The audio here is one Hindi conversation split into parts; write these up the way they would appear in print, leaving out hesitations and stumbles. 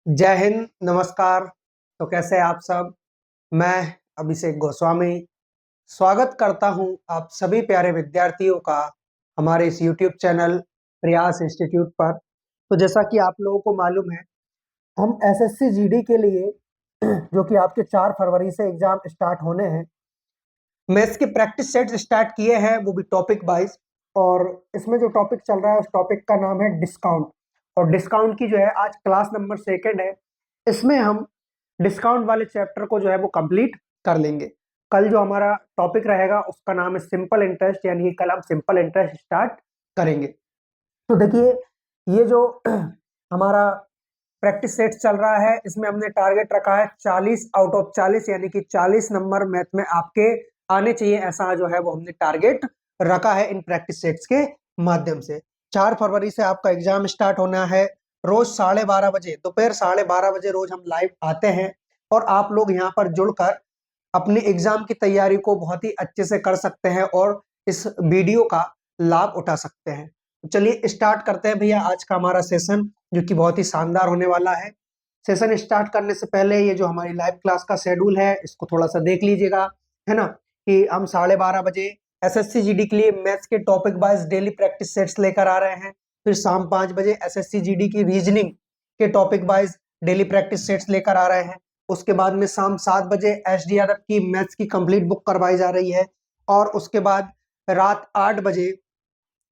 जय हिंद, नमस्कार। तो कैसे हैं आप सब? मैं अभिषेक गोस्वामी स्वागत करता हूं आप सभी प्यारे विद्यार्थियों का हमारे इस YouTube चैनल प्रयास इंस्टीट्यूट पर। तो जैसा कि आप लोगों को मालूम है, हम एसएससी जीडी के लिए जो कि आपके 4 फरवरी से एग्जाम स्टार्ट होने हैं, मैथ्स के प्रैक्टिस सेट्स स्टार्ट किए हैं, वो भी टॉपिक वाइज। और इसमें जो टॉपिक चल रहा है उस टॉपिक का नाम है डिस्काउंट। और डिस्काउंट की जो है आज क्लास नंबर 2 है। इसमें हम डिस्काउंट वाले चैप्टर को जो है वो कंप्लीट कर लेंगे। कल जो हमारा टॉपिक रहेगा उसका नाम है सिंपल इंटरेस्ट, यानी कि कल हम सिंपल इंटरेस्ट स्टार्ट करेंगे। तो देखिए, ये जो हमारा प्रैक्टिस सेट चल रहा है, इसमें हमने टारगेट रखा है 40 आउट ऑफ 40, यानी कि 40 नंबर मैथ में आपके आने चाहिए, ऐसा जो है वो हमने टारगेट रखा है इन प्रैक्टिस सेट्स के माध्यम से। 4 फरवरी से आपका एग्जाम स्टार्ट होना है। रोज 12:30 बजे, दोपहर 12:30 बजे रोज हम लाइव आते हैं और आप लोग यहाँ पर जुड़कर अपनी एग्जाम की तैयारी को बहुत ही अच्छे से कर सकते हैं और इस वीडियो का लाभ उठा सकते हैं। तो चलिए स्टार्ट करते हैं भैया आज का हमारा सेशन, जो कि बहुत ही शानदार होने वाला है। सेशन स्टार्ट करने से पहले ये जो हमारी लाइव क्लास का शेड्यूल है इसको थोड़ा सा देख लीजिएगा, है ना, कि हम 12:30 बजे एसएससी जीडी के लिए मैथ्स के topic wise daily practice sets लेकर आ रहे हैं। फिर शाम 5 बजे एसएससी जीडी की रीजनिंग के topic wise daily practice sets लेकर आ रहे हैं। उसके बाद में शाम 7 बजे एसडी यादव की मैथ्स की कंप्लीट बुक करवाई जा रही है। और उसके बाद रात 8 बजे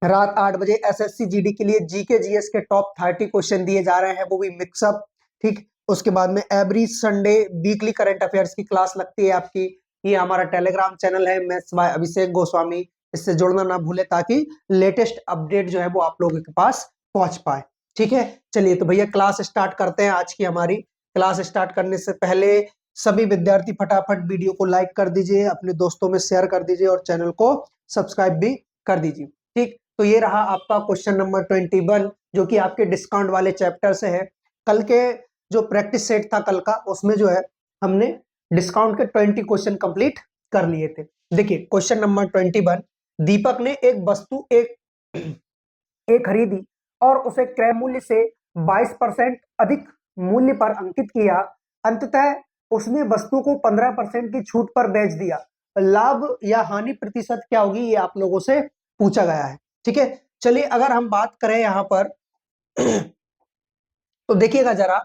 रात 8 बजे एसएससी जीडी के लिए जीके जीएस के टॉप 30 क्वेश्चन दिए जा रहे हैं, वो भी मिक्सअप। ठीक, उसके बाद में every Sunday weekly current affairs की क्लास लगती है आपकी। ये हमारा टेलीग्राम चैनल है मैथ्स बाय अभिषेक गोस्वामी, इससे जुड़ना ना भूले ताकि लेटेस्ट अपडेट जो है वो आप लोगों के पास पहुंच पाए। ठीक है, चलिए तो भैया क्लास स्टार्ट करते हैं। आज की हमारी क्लास स्टार्ट करने से पहले सभी विद्यार्थी फटाफट वीडियो को लाइक कर दीजिए, अपने दोस्तों में शेयर कर दीजिए और चैनल को सब्सक्राइब भी कर दीजिए। ठीक, तो ये रहा आपका क्वेश्चन नंबर 21, जो कि आपके डिस्काउंट वाले चैप्टर से है। कल के जो प्रैक्टिस सेट था कल का, उसमें जो है हमने डिस्काउंट के 20 क्वेश्चन कंप्लीट कर लिए थे। देखिए क्वेश्चन नंबर 21, दीपक ने एक वस्तु एक खरीदी और उसे क्रय मूल्य से 22% अधिक मूल्य पर अंकित किया। अंततः उसने वस्तु को 15% की छूट पर बेच दिया। लाभ या हानि प्रतिशत क्या होगी, ये आप लोगों से पूछा गया है। ठीक है, चलिए अगर हम बात करें यहां पर तो देखिएगा जरा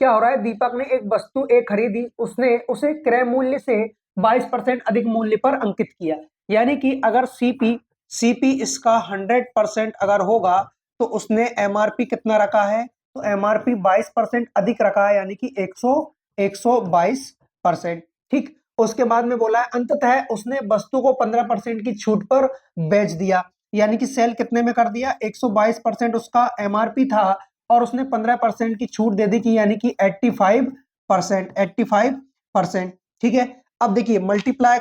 क्या हो रहा है। दीपक ने एक वस्तु एक खरीदी, उसने उसे क्रय मूल्य से 22% अधिक मूल्य पर अंकित किया। यानी कि अगर सीपी इसका 100% अगर होगा तो उसने एमआरपी कितना रखा है, तो एमआरपी 22% अधिक रखा है, यानी कि 122%। ठीक, उसके बाद में बोला है अंततः उसने वस्तु को 15% की छूट पर बेच दिया। यानी कि सेल कितने में कर दिया, 122% उसका एमआरपी था और उसने 15% की छूट दे दी, कि यानी कि 85%। ठीक है, अब देखिए मल्टीप्लाई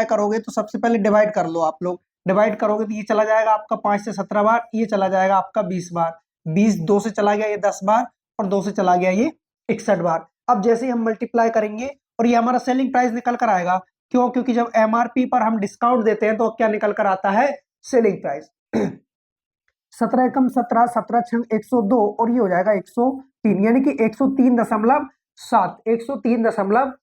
करोगे तो सबसे पहले डिवाइड कर लो। आप लोग डिवाइड करोगे तो ये चला जाएगा आपका 5 से 17 बार, ये चला जाएगा आपका 20 बार, 20 2 से चला गया ये 10 बार और 2 से चला गया ये 61 बार। अब जैसे ही हम मल्टीप्लाई करेंगे और ये हमारा सेलिंग प्राइस निकल कर आएगा। क्यों? क्योंकि जब एमआरपी पर हम डिस्काउंट देते हैं तो क्या निकल कर आता है, सेलिंग प्राइस। 17 एकम 17, 17 छंग 102 और ये हो जाएगा 103, यानी कि 103.7, 103.7।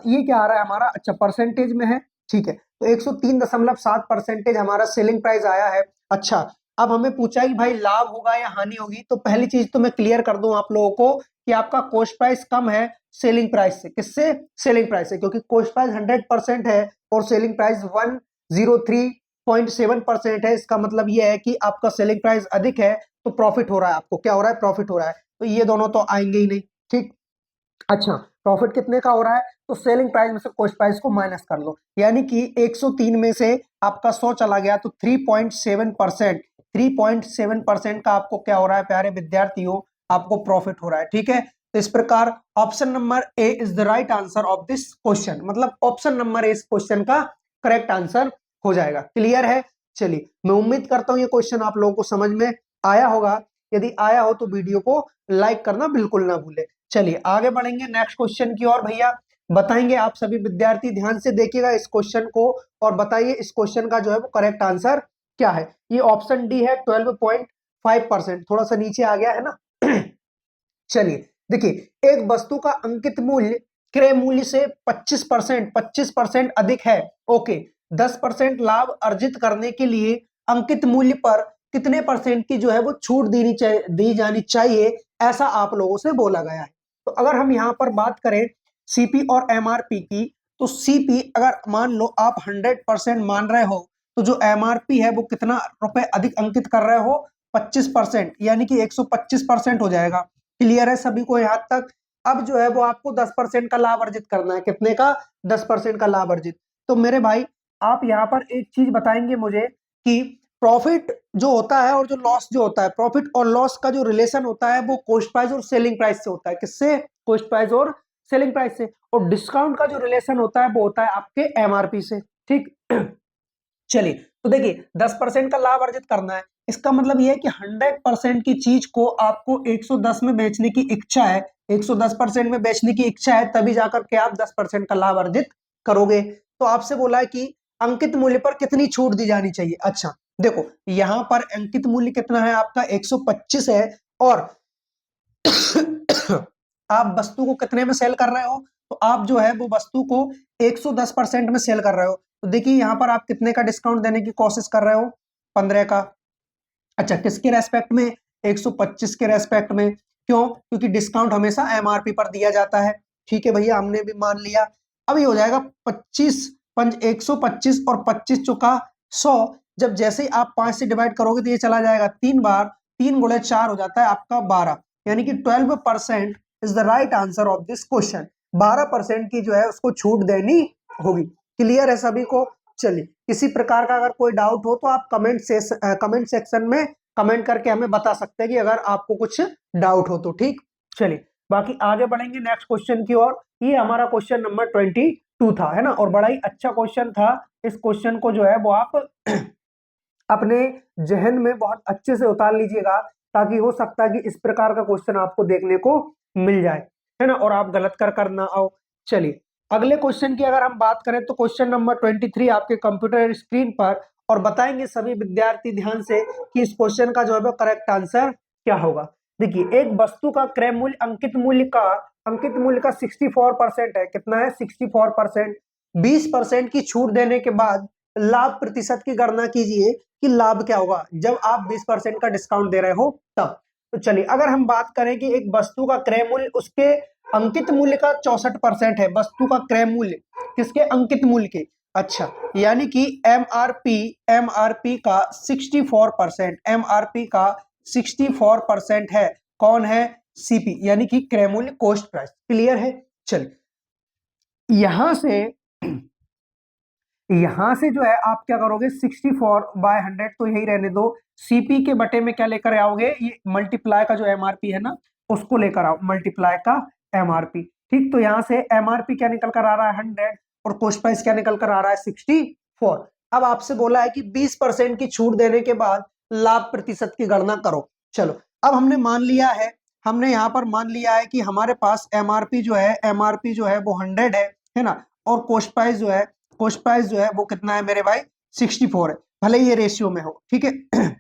ये क्या आ रहा है हमारा, अच्छा परसेंटेज में है। ठीक है, तो 103.7% हमारा सेलिंग प्राइस आया है। अच्छा, अब हमें पूछा है कि भाई लाभ होगा या हानि होगी। तो पहली चीज तो मैं क्लियर कर दूं आप लोगों को कि आपका कॉस्ट प्राइस कम है सेलिंग प्राइस से। किससे? सेलिंग प्राइस से, क्योंकि कॉस्ट प्राइस 100% है और सेलिंग प्राइस 103.7% है। इसका मतलब यह है कि आपका सेलिंग प्राइस अधिक है तो प्रॉफिट हो रहा है। आपको क्या हो रहा है, प्रॉफिट हो रहा है। तो ये दोनों तो आएंगे ही नहीं। ठीक, अच्छा प्रॉफिट कितने का हो रहा है, तो सेलिंग प्राइस में से कॉस्ट प्राइस को माइनस कर लो, यानी कि 103 में से आपका 100 चला गया तो 3.7% का आपको क्या हो रहा है प्यारे विद्यार्थियों, आपको प्रॉफिट हो रहा है। ठीक है, तो इस प्रकार option number A is the right answer of this question, मतलब ऑप्शन नंबर ए इस क्वेश्चन का करेक्ट आंसर हो जाएगा। क्लियर है? चलिए, मैं उम्मीद करता हूं ये क्वेश्चन आप लोगों को समझ में आया होगा। यदि आया हो तो वीडियो को लाइक करना बिल्कुल ना भूले। चलिए आगे बढ़ेंगे नेक्स्ट क्वेश्चन की ओर। भैया बताएंगे आप सभी विद्यार्थी, ध्यान से देखिएगा इस क्वेश्चन को और बताइए इस क्वेश्चन का जो है वो करेक्ट आंसर क्या है। ये ऑप्शन डी है 12.5%, थोड़ा सा नीचे आ गया है ना। चलिए देखिए एक वस्तु का अंकित मूल्य क्रय मूल्य से 25% अधिक है। ओके, 10% लाभ अर्जित करने के लिए अंकित मूल्य पर कितने परसेंट की जो है वो छूट दी जानी चाहिए, ऐसा आप लोगों से बोला गया है। तो अगर हम यहाँ पर बात करें सीपी और एमआरपी की, तो सीपी अगर मान लो आप 100% मान रहे हो, तो जो एमआरपी है वो कितना रुपए अधिक अंकित कर रहे हो, 25%, यानी कि 125% हो जाएगा। क्लियर है सभी को यहाँ तक? अब जो है वो आपको 10% का लाभ अर्जित करना है। कितने का? 10% का लाभ अर्जित। तो मेरे भाई आप यहाँ पर एक चीज बताएंगे मुझे कि प्रॉफिट जो होता है और जो लॉस जो होता है, प्रॉफिट और लॉस का जो रिलेशन होता है वो कॉस्ट प्राइस और सेलिंग प्राइस से होता है। किससे? कॉस्ट प्राइस और सेलिंग प्राइस से। और डिस्काउंट का जो रिलेशन होता है वो होता है आपके एमआरपी से। ठीक चलिए, तो देखिए 10% का लाभ अर्जित करना है, इसका मतलब यह है कि 100% की चीज को आपको 110 में बेचने की इच्छा है, 110% में बेचने की इच्छा है, तभी जाकर के आप 10% का लाभ अर्जित करोगे। तो आपसे बोला है कि अंकित मूल्य पर कितनी छूट दी जानी चाहिए। अच्छा देखो, यहां पर अंकित मूल्य कितना है आपका? 125 है, और आप वस्तु को कितने में सेल कर रहे हो? तो आप जो है वो वस्तु को 110% में सेल कर रहे हो। तो देखिए यहाँ पर आप कितने का डिस्काउंट देने की कोशिश कर रहे हो? 15 का। अच्छा, किसके रेस्पेक्ट में? 125 के रेस्पेक्ट में। क्यों? क्योंकि डिस्काउंट हमेशा एमआरपी पर दिया जाता है। ठीक है भैया, हमने भी मान लिया। अब ये हो जाएगा 25 पंच 125 और 25 चुका 100। जब जैसे ही आप 5 से डिवाइड करोगे तो ये चला जाएगा 3 बार, 3 गुणे 4 हो जाता है आपका 12, यानी कि 12% is the right answer of this question. 12% की जो है उसको छूट देनी होगी। क्लियर है सभी को? चलिए, किसी प्रकार का अगर कोई डाउट हो तो आप कमेंट सेक्शन में कमेंट करके हमें बता सकते हैं कि अगर आपको कुछ डाउट हो तो। ठीक, चलिए बाकी आगे बढ़ेंगे नेक्स्ट क्वेश्चन की ओर। ये हमारा क्वेश्चन नंबर 22 था, है ना, और बड़ा ही अच्छा क्वेश्चन था। इस क्वेश्चन को जो है वो आप अपने जहन में बहुत अच्छे से उतार लीजिएगा, ताकि हो सकता है कि इस प्रकार का क्वेश्चन आपको देखने को मिल जाए, है ना, और आप गलत कर ना आओ। चलिए अगले क्वेश्चन की अगर हम बात करें तो क्वेश्चन नंबर 23 आपके कंप्यूटर स्क्रीन पर, और बताएंगे सभी विद्यार्थी ध्यान से कि इस क्वेश्चन का जो है वो करेक्ट आंसर क्या होगा। देखिए एक वस्तु का क्रय मूल्य अंकित मूल्य का 64% है। कितना है? 64%। 20% की छूट देने के बाद लाभ प्रतिशत की गणना कीजिए कि लाभ क्या होगा जब आप 20% का डिस्काउंट दे रहे हो तब। तो चलिए अगर हम बात करें कि एक वस्तु का क्रय मूल्य उसके अंकित मूल्य का 64% है, वस्तु का क्रय मूल्य किसके? अंकित मूल्य के। अच्छा, यानी कि एमआरपी का 64%, एमआरपी का 64% है। कौन है? सीपी, यानी कि क्रय मूल्य, कॉस्ट प्राइस। क्लियर है? चलिए यहां से जो है आप क्या करोगे? 64/100 तो यही रहने दो। सीपी के बटे में क्या लेकर आओगे? ये मल्टीप्लाई का जो एमआरपी है ना, उसको लेकर आओ, मल्टीप्लाई का एमआरपी। ठीक, तो यहां से एमआरपी क्या निकल कर आ रहा है? 100, और कॉस्ट प्राइस क्या निकल कर आ रहा है? 64। अब आपसे बोला है कि 20% की छूट देने के बाद लाभ प्रतिशत की गणना करो। चलो, अब हमने यहाँ पर मान लिया है कि हमारे पास एमआरपी जो है वो 100 है ना, और कॉस्ट प्राइस जो है वो कितना है मेरे भाई? 64 है, भले ये रेशियो में हो। ठीक है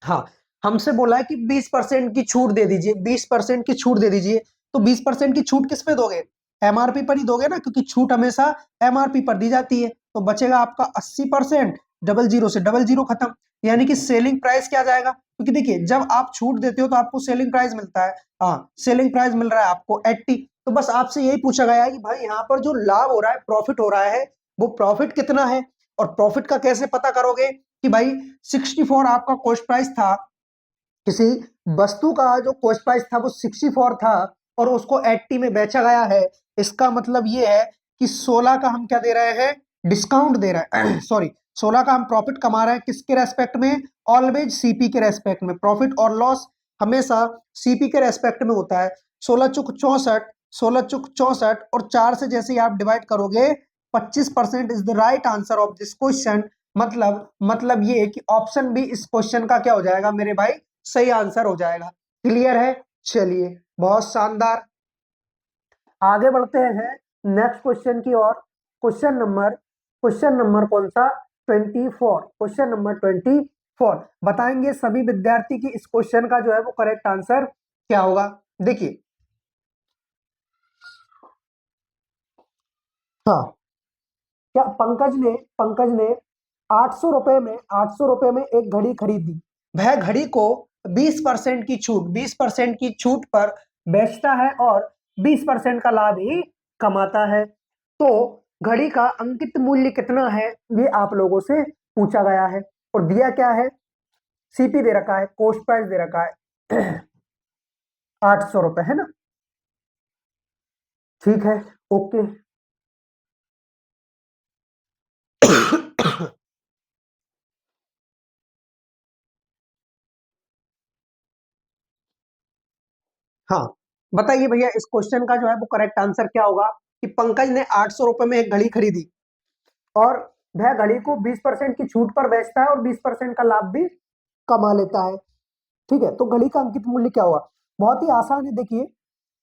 हाँ, हमसे बोला है कि 20% की छूट दे दीजिए, 20% की छूट दे दीजिए। तो 20% की छूट किस पे दोगे? एमआरपी पर ही दोगे ना, क्योंकि छूट हमेशा एमआरपी पर दी जाती है। तो बचेगा आपका 80%, डबल जीरो से डबल जीरो खत्म, यानी कि सेलिंग प्राइस क्या जाएगा? क्योंकि देखिए जब आप छूट देते हो तो आपको सेलिंग प्राइस मिलता है। हाँ, सेलिंग प्राइस मिल रहा है आपको 80। तो बस आपसे यही पूछा गया है कि भाई यहाँ पर जो लाभ हो रहा है, प्रॉफिट हो रहा है, वो प्रॉफिट कितना है, और प्रॉफिट का कैसे पता करोगे? कि भाई 64 आपका कॉस्ट प्राइस था, किसी वस्तु का जो कॉस्ट प्राइस था वो 64 था, और उसको 80 में बेचा गया है। इसका मतलब ये है कि 16 का हम क्या दे रहे हैं? डिस्काउंट दे रहे हैं सॉरी, 16 का हम प्रॉफिट कमा रहे हैं। किसके रेस्पेक्ट में? ऑलवेज सीपी के रेस्पेक्ट में। प्रॉफिट और लॉस हमेशा सीपी के रेस्पेक्ट में होता है। 16 चुक 64, 16 चुक 64, और 4 से जैसे ही आप डिवाइड करोगे 25% is the right answer of this question. मतलब ये कि ऑप्शन बी इस क्वेश्चन का क्या हो जाएगा मेरे भाई? सही आंसर हो जाएगा। क्लियर है? चलिए बहुत शानदार, आगे बढ़ते हैं नेक्स्ट क्वेश्चन की ओर। क्वेश्चन नंबर कौन सा? 24। क्वेश्चन नंबर 24 बताएंगे सभी विद्यार्थी की इस क्वेश्चन का जो है वो करेक्ट आंसर क्या होगा। देखिए हाँ, क्या पंकज ने 800 रुपए में एक घड़ी खरीदी। वह घड़ी को 20% की छूट पर बेचता है और 20% का लाभ ही कमाता है। तो घड़ी का अंकित मूल्य कितना है ये आप लोगों से पूछा गया है और दिया क्या है, सीपी दे रखा है, कॉस्ट प्राइस दे रखा है 800 रुपए, है ना। ठीक है, ओके। हाँ, बताइए भैया इस क्वेश्चन का जो है वो करेक्ट आंसर क्या होगा कि पंकज ने 800 रुपए में एक घड़ी खरीदी और वह घड़ी को 20% की छूट पर बेचता है और 20% का लाभ भी कमा लेता है। ठीक है, तो घड़ी का अंकित मूल्य क्या होगा, बहुत ही आसान है। देखिए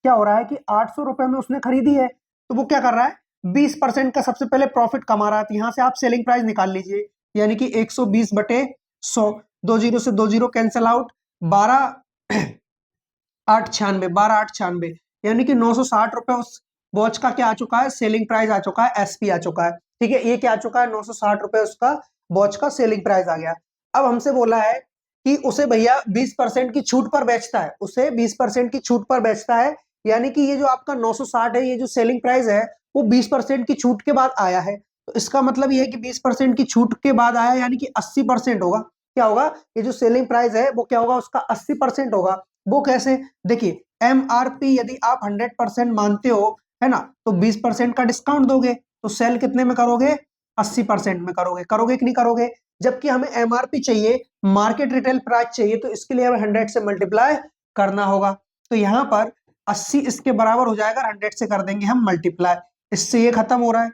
क्या हो रहा है कि 800 रुपए में उसने खरीदी है, तो वो क्या कर रहा है, 20% का सबसे पहले प्रॉफिट कमा रहा है। तो यहां से आप सेलिंग प्राइस निकाल लीजिए, यानी कि 120/100, 2 जीरो से 2 जीरो कैंसिल आउट, 12/896, यानी कि 960 रुपए उस वॉच का क्या आ चुका है, सेलिंग प्राइस आ चुका है, एसपी आ चुका है। ठीक है, ये क्या आ चुका है, 960 रुपए उसका वॉच का सेलिंग प्राइस आ गया। अब हमसे बोला है कि उसे भैया 20% की छूट पर बेचता है, उसे 20% की छूट पर बेचता है, यानी कि ये जो आपका 960 है, ये जो सेलिंग प्राइस है वो 20% की छूट के बाद आया है। तो इसका मतलब ये है कि 20% की छूट के बाद आया, यानी कि 80% होगा। क्या होगा, ये जो सेलिंग प्राइस है वो क्या होगा, उसका 80% होगा। वो कैसे, देखिए एमआरपी यदि आप 100% मानते हो, है ना, तो 20% का डिस्काउंट दोगे, तो सेल कितने में करोगे, 80% में करोगे। करोगे कि नहीं करोगे, जबकि हमें एमआरपी चाहिए, मार्केट रिटेल प्राइस चाहिए, तो इसके लिए हमें 100 से मल्टीप्लाई करना होगा। तो यहाँ पर 80 इसके बराबर हो जाएगा, 100 से कर देंगे हम मल्टीप्लाई, इससे ये खत्म हो रहा है।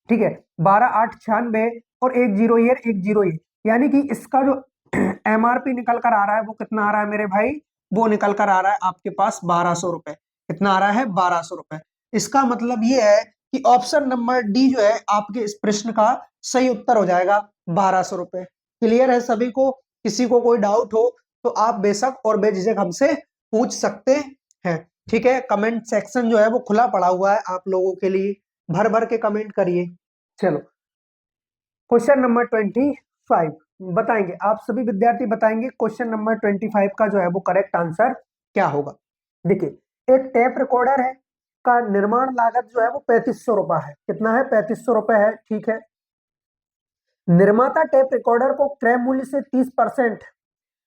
ठीक है, 12/896 और 1 जीरो ईयर 1 जीरो ईयर, यानी कि इसका जो एमआरपी निकल कर आ रहा है वो कितना आ रहा है मेरे भाई, वो निकल कर आ रहा है आपके पास 1200 रुपए। कितना आ रहा है, 1200 रुपए। इसका मतलब ये है कि ऑप्शन नंबर डी जो है आपके इस प्रश्न का सही उत्तर हो जाएगा, 1200 रुपए। क्लियर है सभी को, किसी को कोई डाउट हो तो आप बेशक और बेझिझक हमसे पूछ सकते हैं। ठीक है, कमेंट सेक्शन जो है वो खुला पड़ा हुआ है आप लोगों के लिए, भर भर के कमेंट करिए। चलो, क्वेश्चन नंबर 25 बताएंगे, आप सभी विद्यार्थी बताएंगे क्वेश्चन नंबर 25 का जो है वो करेक्ट आंसर क्या होगा। देखिए एक टेप रिकॉर्डर है का निर्माण लागत जो है वो 3500 रुपए है। कितना है, 3500 रुपए है। ठीक है, निर्माता टेप रिकॉर्डर को क्रय मूल्य से 30%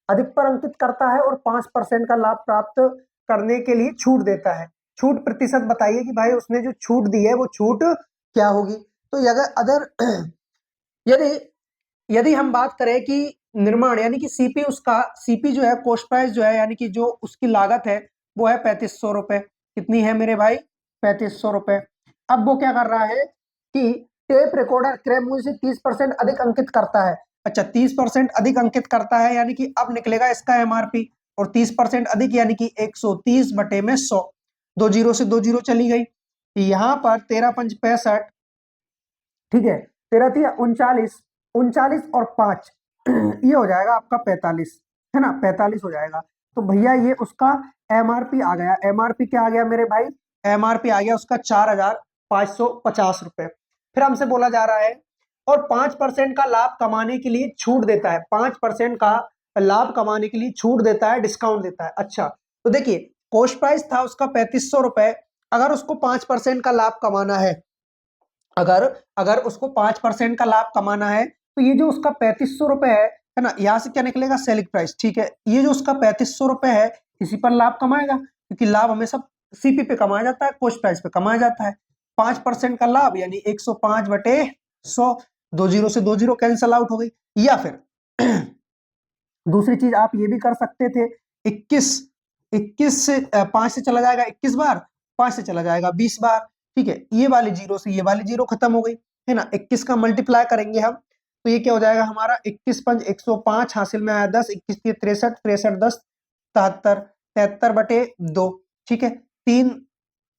अधिक पर अंकित करता है और 5% का लाभ प्राप्त करने के लिए छूट देता है। छूट प्रतिशत बताइए कि भाई उसने जो छूट दी है वो छूट क्या होगी। तो अगर अदर यदि यदि हम बात करें कि निर्माण यानी कि सीपी, उसका सीपी जो है कॉस्ट प्राइस जो है, यानी कि जो उसकी लागत है वो है 3500 रुपए। कितनी है मेरे भाई, 3500 रुपए। अब वो क्या कर रहा है कि टेप रिकॉर्डर क्रय मूल्य से 30% अधिक अंकित करता है। अच्छा, 30% अधिक अंकित करता है, यानी कि अब निकलेगा इसका एमआरपी, और 30% अधिक यानी कि 130/100, 2 जीरो से 2 जीरो चली गई, यहाँ पर 13×5 = 65। ठीक है, 13×3 = 39, 39 और 5 ये हो जाएगा आपका 45, है ना, 45 हो जाएगा। तो भैया ये उसका एमआरपी आ गया। एमआरपी क्या आ गया मेरे भाई, एमआरपी आ गया उसका 4550 रुपए। फिर हमसे बोला जा रहा है और 5% का लाभ कमाने के लिए छूट देता है, 5% का लाभ कमाने के लिए छूट देता है, डिस्काउंट देता है। अच्छा, तो देखिए कॉस्ट प्राइस था उसका 3500 रुपए, अगर उसको 5% का लाभ कमाना है, अगर अगर उसको 5% का लाभ कमाना है, तो ये जो उसका 3500 रुपए है ना, यहाँ से क्या निकलेगा, सेलिंग प्राइस। ठीक है, ये जो उसका 3500 रुपए है इसी पर लाभ कमाएगा, क्योंकि लाभ हमेशा सीपी पे कमाया जाता है, कॉस्ट प्राइस पे कमाया जाता है। 5% का लाभ यानी 105/100, 2 जीरो से 2 जीरो कैंसल आउट हो गई। या फिर दूसरी चीज आप ये भी कर सकते थे, 21 से 5 से चला जाएगा 21 बार, 5 से चला जाएगा 20 बार। ठीक है, ये वाली जीरो से ये वाली जीरो खत्म हो गई, है ना। 21 का मल्टीप्लाई करेंगे हम, तो ये क्या हो जाएगा हमारा, 21×5 = 105, हासिल में आया 10, 21×3 = 63, 63×10 = 73, 73/2। ठीक है, 3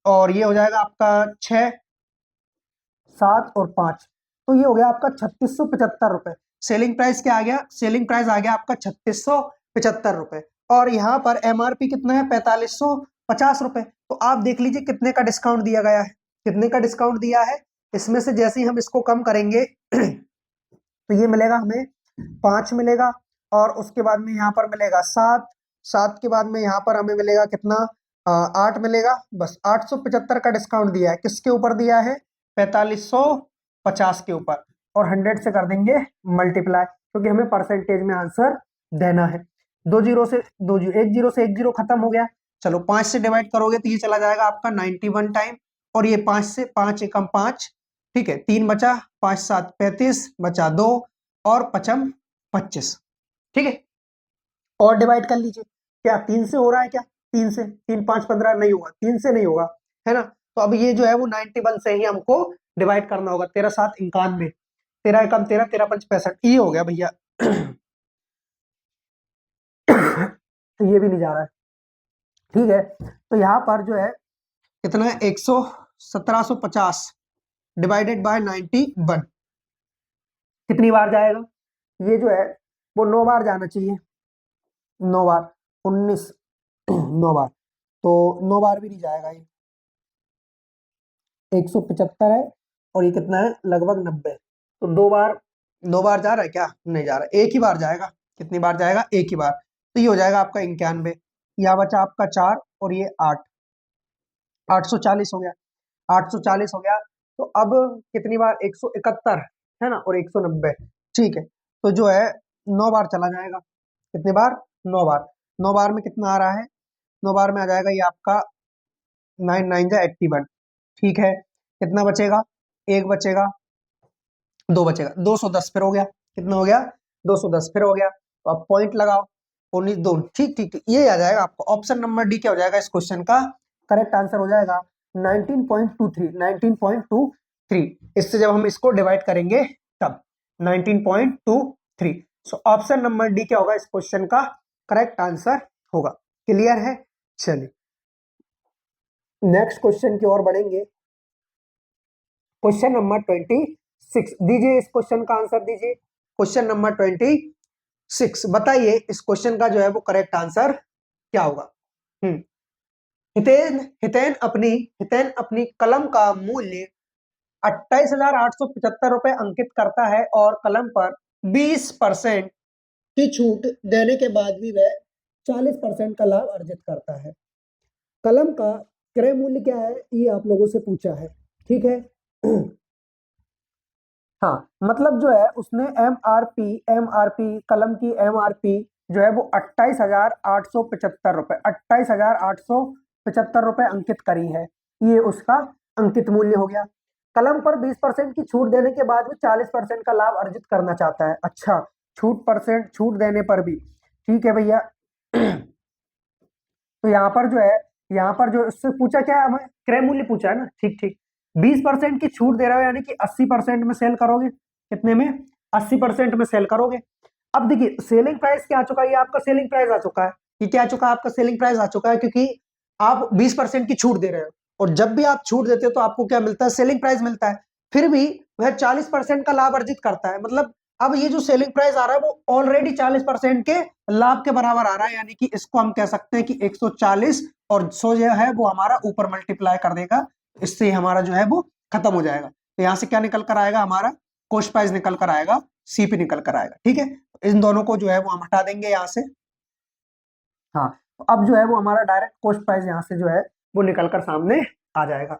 और ये हो जाएगा आपका 6, 7 और 5, तो ये हो गया आपका 3675 रुपए। सेलिंग प्राइस क्या आ गया, सेलिंग प्राइस आ गया आपका 3675 रुपए, और यहाँ पर एमआरपी कितना है, 4550 रुपए। तो आप देख लीजिए कितने का डिस्काउंट दिया गया है, कितने का डिस्काउंट दिया है, इसमें से जैसे ही हम इसको कम करेंगे तो ये मिलेगा हमें 5 मिलेगा, और उसके बाद में यहाँ पर मिलेगा 7, 7 के बाद में यहाँ पर हमें मिलेगा कितना, 8 मिलेगा। बस 875 का डिस्काउंट दिया है, किसके ऊपर दिया है, 4550 के ऊपर, और 100 से कर देंगे मल्टीप्लाई, क्योंकि हमें परसेंटेज में आंसर देना है। 2 जीरो से 2 जीरो, 1 जीरो से 1 जीरो खत्म हो गया। चलो 5 से डिवाइड करोगे तो ये चला जाएगा आपका 91 टाइम, और ये 5 से 5 एकम 5, ठीक है, 3 बचा, 5 7 35 बचा 2, और 5 25, ठीक है। और डिवाइड कर लीजिए, क्या 3 से हो रहा है क्या, 3 से, 3 5 15 नहीं होगा, 3 से नहीं होगा, है ना। तो अब ये जो है वो 91 से ही हमको डिवाइड करना होगा। 13 7 91, 13 एकम 13, 13 5 65, ये हो गया भैया। ये भी नहीं जा रहा है, ठीक है। तो यहाँ पर जो है कितना है, 1750 डिवाइडेड बाय 91, कितनी बार जाएगा, ये जो है वो 9 बार जाना चाहिए, 9 बार, 19 9 बार, तो 9 बार भी नहीं जाएगा ये, 175 है, और ये कितना है, लगभग 90, तो 2 बार जा रहा है क्या, नहीं जा रहा, एक ही बार जाएगा। कितनी बार जाएगा, एक ही बार, तो ये हो जाएगा आपका 91। यहाँ बचा आपका 4, और ये 8, 840 हो गया, 840 हो गया। तो अब कितनी बार, 171, है ना, और 190, ठीक है। तो जो है 9 बार चला जाएगा, कितनी बार, 9 बार। 9 बार में कितना आ रहा है, 9 बार में आ जाएगा ये आपका 9 9 जा 81, ठीक है। कितना बचेगा, एक बचेगा, 2 बचेगा, 210 फिर हो गया, कितना हो गया, 210 फिर हो गया। तो अब पॉइंट लगाओ, 19 2, ठीक ठीक ठीक, ये आ जाएगा आपको ऑप्शन नंबर डी, क्या हो जाएगा इस क्वेश्चन का करेक्ट आंसर हो जाएगा 19.23, 19.23। इससे जब हम इसको डिवाइड करेंगे तब 19.23, सो ऑप्शन नंबर डी क्या होगा इस क्वेश्चन का करेक्ट आंसर होगा। क्लियर है, चलिए नेक्स्ट क्वेश्चन की ओर बढ़ेंगे। क्वेश्चन नंबर 26 दीजिए, इस क्वेश्चन का आंसर दीजिए। क्वेश्चन नंबर 26 बताइए, इस क्वेश्चन का जो है वो करेक्ट आंसर क्या होगा। हितेन हितेन अपनी कलम का मूल्य 28,875 रुपए अंकित करता है, और कलम पर 20% की छूट देने के बाद भी वह 40% का लाभ अर्जित करता है। कलम का क्रय मूल्य क्या है, ये आप लोगों से पूछा है, ठीक है। हाँ, मतलब जो है उसने एमआरपी कलम की एमआरपी जो है वो 28,875 रुपए, 28,875 रुपए अंकित करी है, ये उसका अंकित मूल्य हो गया। कलम पर 20% की छूट देने के बाद भी 40% का लाभ अर्जित करना चाहता है। अच्छा, छूट देने पर भी, ठीक है भैया। तो यहाँ पर जो है, यहाँ पर जो इससे पूछा क्या है, हमें क्रय मूल्य पूछा है ना, ठीक ठीक। 20% की छूट दे रहा है, यानी कि 80% में सेल करोगे, कितने में, 80% में सेल करोगे। अब देखिए सेलिंग प्राइस क्या आ चुका है, ये आपका सेलिंग प्राइस आ चुका है, ये क्या आ चुका है, आपका सेलिंग प्राइस आ चुका है, क्योंकि आप 20% की छूट दे रहे हो, और जब भी आप छूट देते हो तो आपको क्या मिलता है, सेलिंग प्राइस मिलता है। फिर भी वह 40% का लाभ अर्जित करता है, मतलब अब ये जो सेलिंग प्राइस आ रहा है वो ऑलरेडी 40% के लाभ के बराबर आ रहा है, यानी कि इसको हम कह सकते हैं कि 140 और 100 जो है वो हमारा ऊपर मल्टीप्लाई कर देगा, इससे हमारा जो है वो खत्म हो जाएगा। तो यहाँ से क्या निकल कर आएगा, हमारा कॉस्ट प्राइस निकल कर आएगा, सीपी निकल कर आएगा, ठीक है। इन दोनों को जो है वो हम हटा देंगे यहाँ से। हाँ, तो अब जो है वो हमारा डायरेक्ट कॉस्ट प्राइस यहाँ से जो है वो निकल कर सामने आ जाएगा।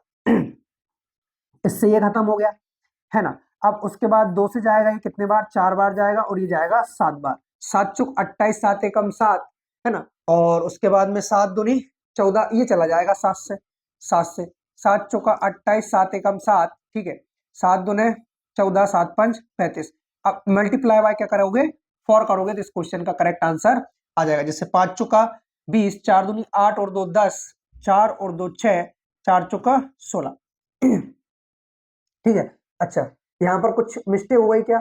इससे ये खत्म हो गया, है ना। अब उसके बाद 2 से जाएगा, ये कितने बार, 4 बार जाएगा, और ये जाएगा 7 बार। 7 चुक 28, 7 एकम 7, है ना। और उसके बाद में 7 दूनी 14, ये चला जाएगा 7 से, 7 चौका 28, 7 एकम 7, ठीक है। 7 दूने 14, 7 5 35। अब मल्टीप्लाई बाय क्या करोगे, 4 करोगे, तो इस क्वेश्चन का करेक्ट आंसर आ जाएगा। जैसे 5 चुका 20, 4 दूनी 8 और 2 10, 4 और 2 6, 4 चुका 16, ठीक है। अच्छा, यहाँ पर कुछ मिस्टेक हो गई क्या,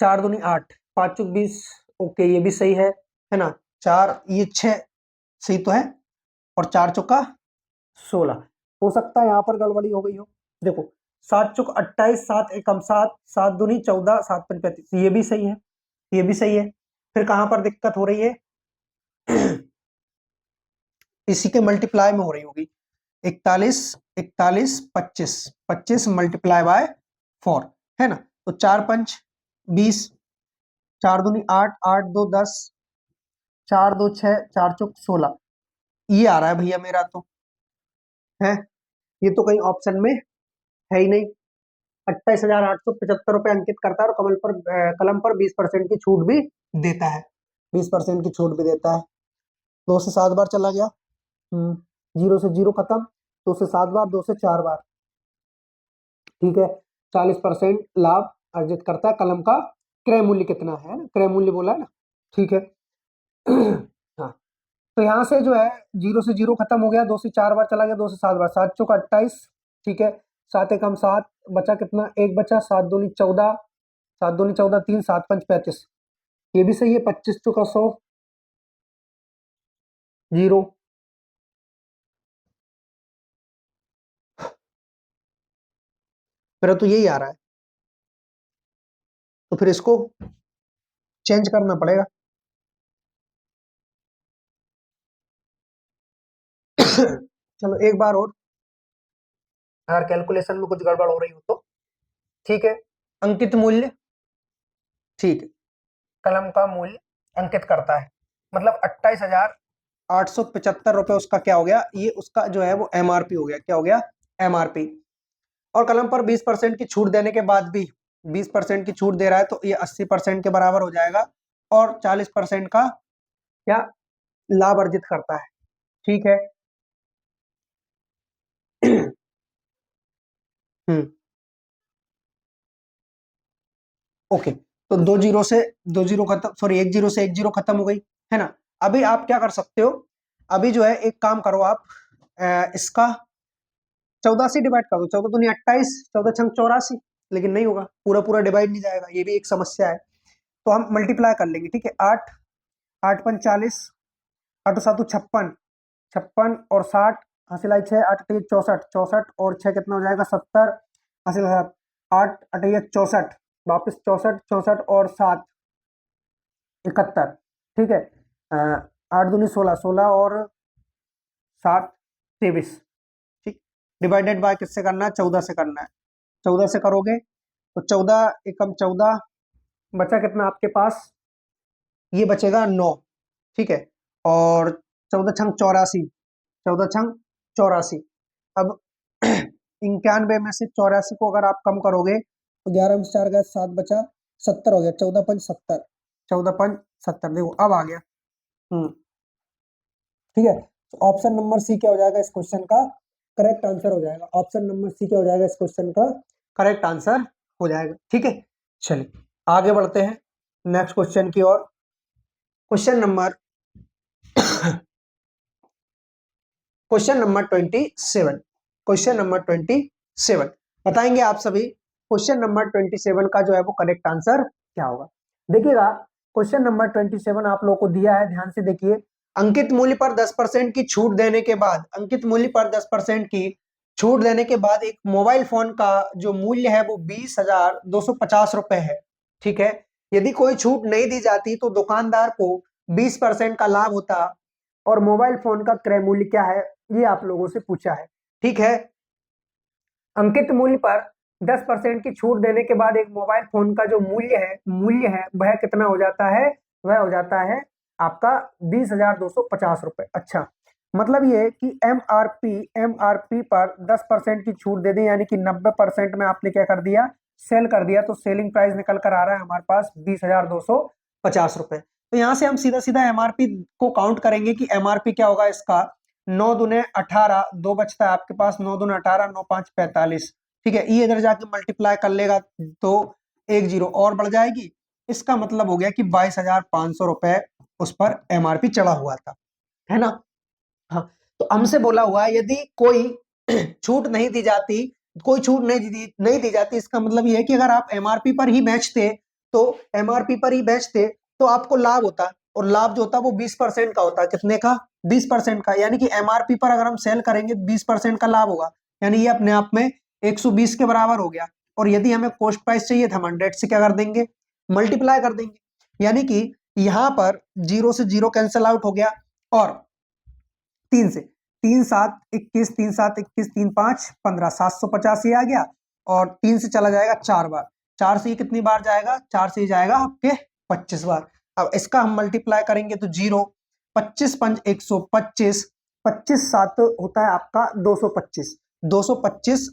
4 दूनी 8, 5 चुक 20, ओके ये भी सही है ना। 4 ये 6 सही तो है, और 4 चुका 16, हो सकता है यहाँ पर गड़बड़ी हो गई हो। देखो 7 चुक 28, 7 एकम 7, 7 दूनी 14, 7 पंच 35, ये भी सही है, ये भी सही है। फिर कहां पर दिक्कत हो रही है, इसी के मल्टीप्लाई में हो रही होगी। 41 41 25, 25 मल्टीप्लाई बाय 4 है ना। तो 4 पंच 20, 4 दूनी 8, 8 2 10, 4 2 6, 4 चौक 16, ये आ रहा है भैया मेरा तो है। ये तो कहीं ऑप्शन में है ही नहीं। 28,875 रुपये अंकित करता है और कलम पर 20% की छूट भी देता है, 20% की छूट भी देता है। 2 से 7 बार चला गया, 0 से 0 खत्म, 2 से 7 बार, 2 से 4 बार, ठीक है। 40% लाभ अर्जित करता है। कलम का क्रय मूल्य कितना है ना, क्रय मूल्य बोला है ना, ठीक है। हाँ, तो यहाँ से जो है 0 से 0 खत्म हो गया, 2 से 4 बार चला गया, 2 से 7 बार, 7 चौक 28, ठीक है। 7 एकम 7, बचा कितना, एक बचा, 7 दूनी 14, 7 दूनी 14, 3, 7 पंच 35, ये भी सही है। 25 चौका 100, 0, मेरा तो यही आ रहा है, तो फिर इसको चेंज करना पड़ेगा। चलो एक बार और, अगर कैलकुलेशन में कुछ गड़बड़ हो रही हो तो, ठीक है। अंकित मूल्य, ठीक है, कलम का मूल्य अंकित करता है, मतलब 28,875 रुपये उसका क्या हो गया, ये उसका जो है वो एमआरपी हो गया। क्या हो गया, एमआरपी। और कलम पर 20% की छूट देने के बाद भी, 20% की छूट दे रहा है तो ये 80% के बराबर हो जाएगा, और 40% का क्या लाभ अर्जित करता है, ठीक है। हम्म, ओके। तो 2 जीरो से 2 जीरो खत्म, सॉरी 1 जीरो से 1 जीरो खत्म हो गई, है ना। अभी आप क्या कर सकते हो, अभी जो है एक काम करो आप, इसका 14 से डिवाइड कर दो, 14 दूनी 28, 14 छंग 84, लेकिन नहीं होगा, पूरा पूरा डिवाइड नहीं जाएगा, ये भी एक समस्या है। तो हम मल्टीप्लाई कर लेंगे, ठीक है। 8, 8 पंच 40, 8 सातु 56, 56 और 60, हासिल आई 6, 8 अठैया 64, 64 और 6 कितना हो जाएगा 70, हासिल 7, 8 अठैया 64, वापिस 64, 64 और 7 71, ठीक है। 8 दूनी 16, 16 और 7 23, ठीक। डिवाइडेड बाय किससे करना है, 14 से करना है। 14 से करोगे तो 14 एकम 14, बचा कितना आपके पास, ये बचेगा 9, ठीक है। और 14 छंग 84, 14 छंग 84। अब 91 में से 84 को अगर आप कम करोगे तो 11 में से 4 गए 7, बचा 70 हो गया, 14 पंच 70, 14 पंच 70, देखो अब आ गया। ठीक है। तो ऑप्शन नंबर सी क्या हो जाएगा इस क्वेश्चन का करेक्ट आंसर हो जाएगा, ऑप्शन नंबर सी क्या हो जाएगा इस क्वेश्चन का करेक्ट आंसर हो जाएगा, ठीक है। चलिए आगे बढ़ते हैं नेक्स्ट क्वेश्चन की ओर। Question number question number 27, question number 27 बताएंगे आप सभी, क्वेश्चन नंबर 27 का जो है वो करेक्ट आंसर क्या होगा। देखिएगा क्वेश्चन नंबर 27 आप लोगों को दिया है, ध्यान से देखिए। अंकित मूल्य पर 10% की छूट देने के बाद, अंकित मूल्य पर 10% की छूट देने के बाद एक मोबाइल फोन का जो मूल्य है वो 20,250 रुपए है, ठीक है। यदि कोई छूट नहीं दी जाती तो दुकानदार को 20% का लाभ होता, और मोबाइल फोन का क्रय मूल्य क्या है ये आप लोगों से पूछा है, ठीक है। अंकित मूल्य पर 10% की छूट देने के बाद एक मोबाइल फोन का जो मूल्य है वह कितना हो जाता है, वह हो जाता है आपका 20,250 रुपए। अच्छा, मतलब ये कि एमआरपी पर 10% की छूट दे दें, यानी कि 90% में आपने क्या कर दिया, सेल कर दिया, तो सेलिंग प्राइस निकल कर आ रहा है हमारे पास 20,250 रुपए। तो यहां से हम सीधा सीधा एमआरपी को काउंट करेंगे कि एमआरपी क्या होगा इसका, 9 दूने 18, 2 बचता है आपके पास, 9 दूने 18, 9 5 45, ठीक है। ये इधर जाके मल्टीप्लाई कर लेगा तो 1 जीरो और बढ़ जाएगी, इसका मतलब हो गया कि 22,500 रुपए उस पर एमआरपी चढ़ा हुआ था, है ना। हाँ, तो हमसे बोला हुआ है यदि कोई छूट नहीं दी जाती, कोई छूट नहीं दी जाती, इसका मतलब ये है कि अगर आप एमआरपी पर ही बेचते, तो एमआरपी पर ही बेचते तो आपको लाभ होता, और लाभ जो होता वो 20% का होता, कितने का, 20% का, यानी कि एमआरपी पर अगर हम सेल करेंगे 20% का लाभ होगा, यानी ये अपने आप में 120 के बराबर हो गया। और यदि हमें कॉस्ट प्राइस चाहिए तो हम 100 से क्या कर देंगे, मल्टीप्लाई कर देंगे, यानी कि यहां पर 0 से 0 कैंसिल आउट हो गया, और 3 से 3 7 21, 3 7 21, 3 5 15, 750 ये आ गया। और 3 से चला जाएगा 4 बार, 4 से ये कितनी बार जाएगा, 4 से ये जाएगा आपके 25 बार। अब इसका हम मल्टीप्लाई करेंगे तो 0, 25 पंच 125, 25 7 होता है आपका 225, 225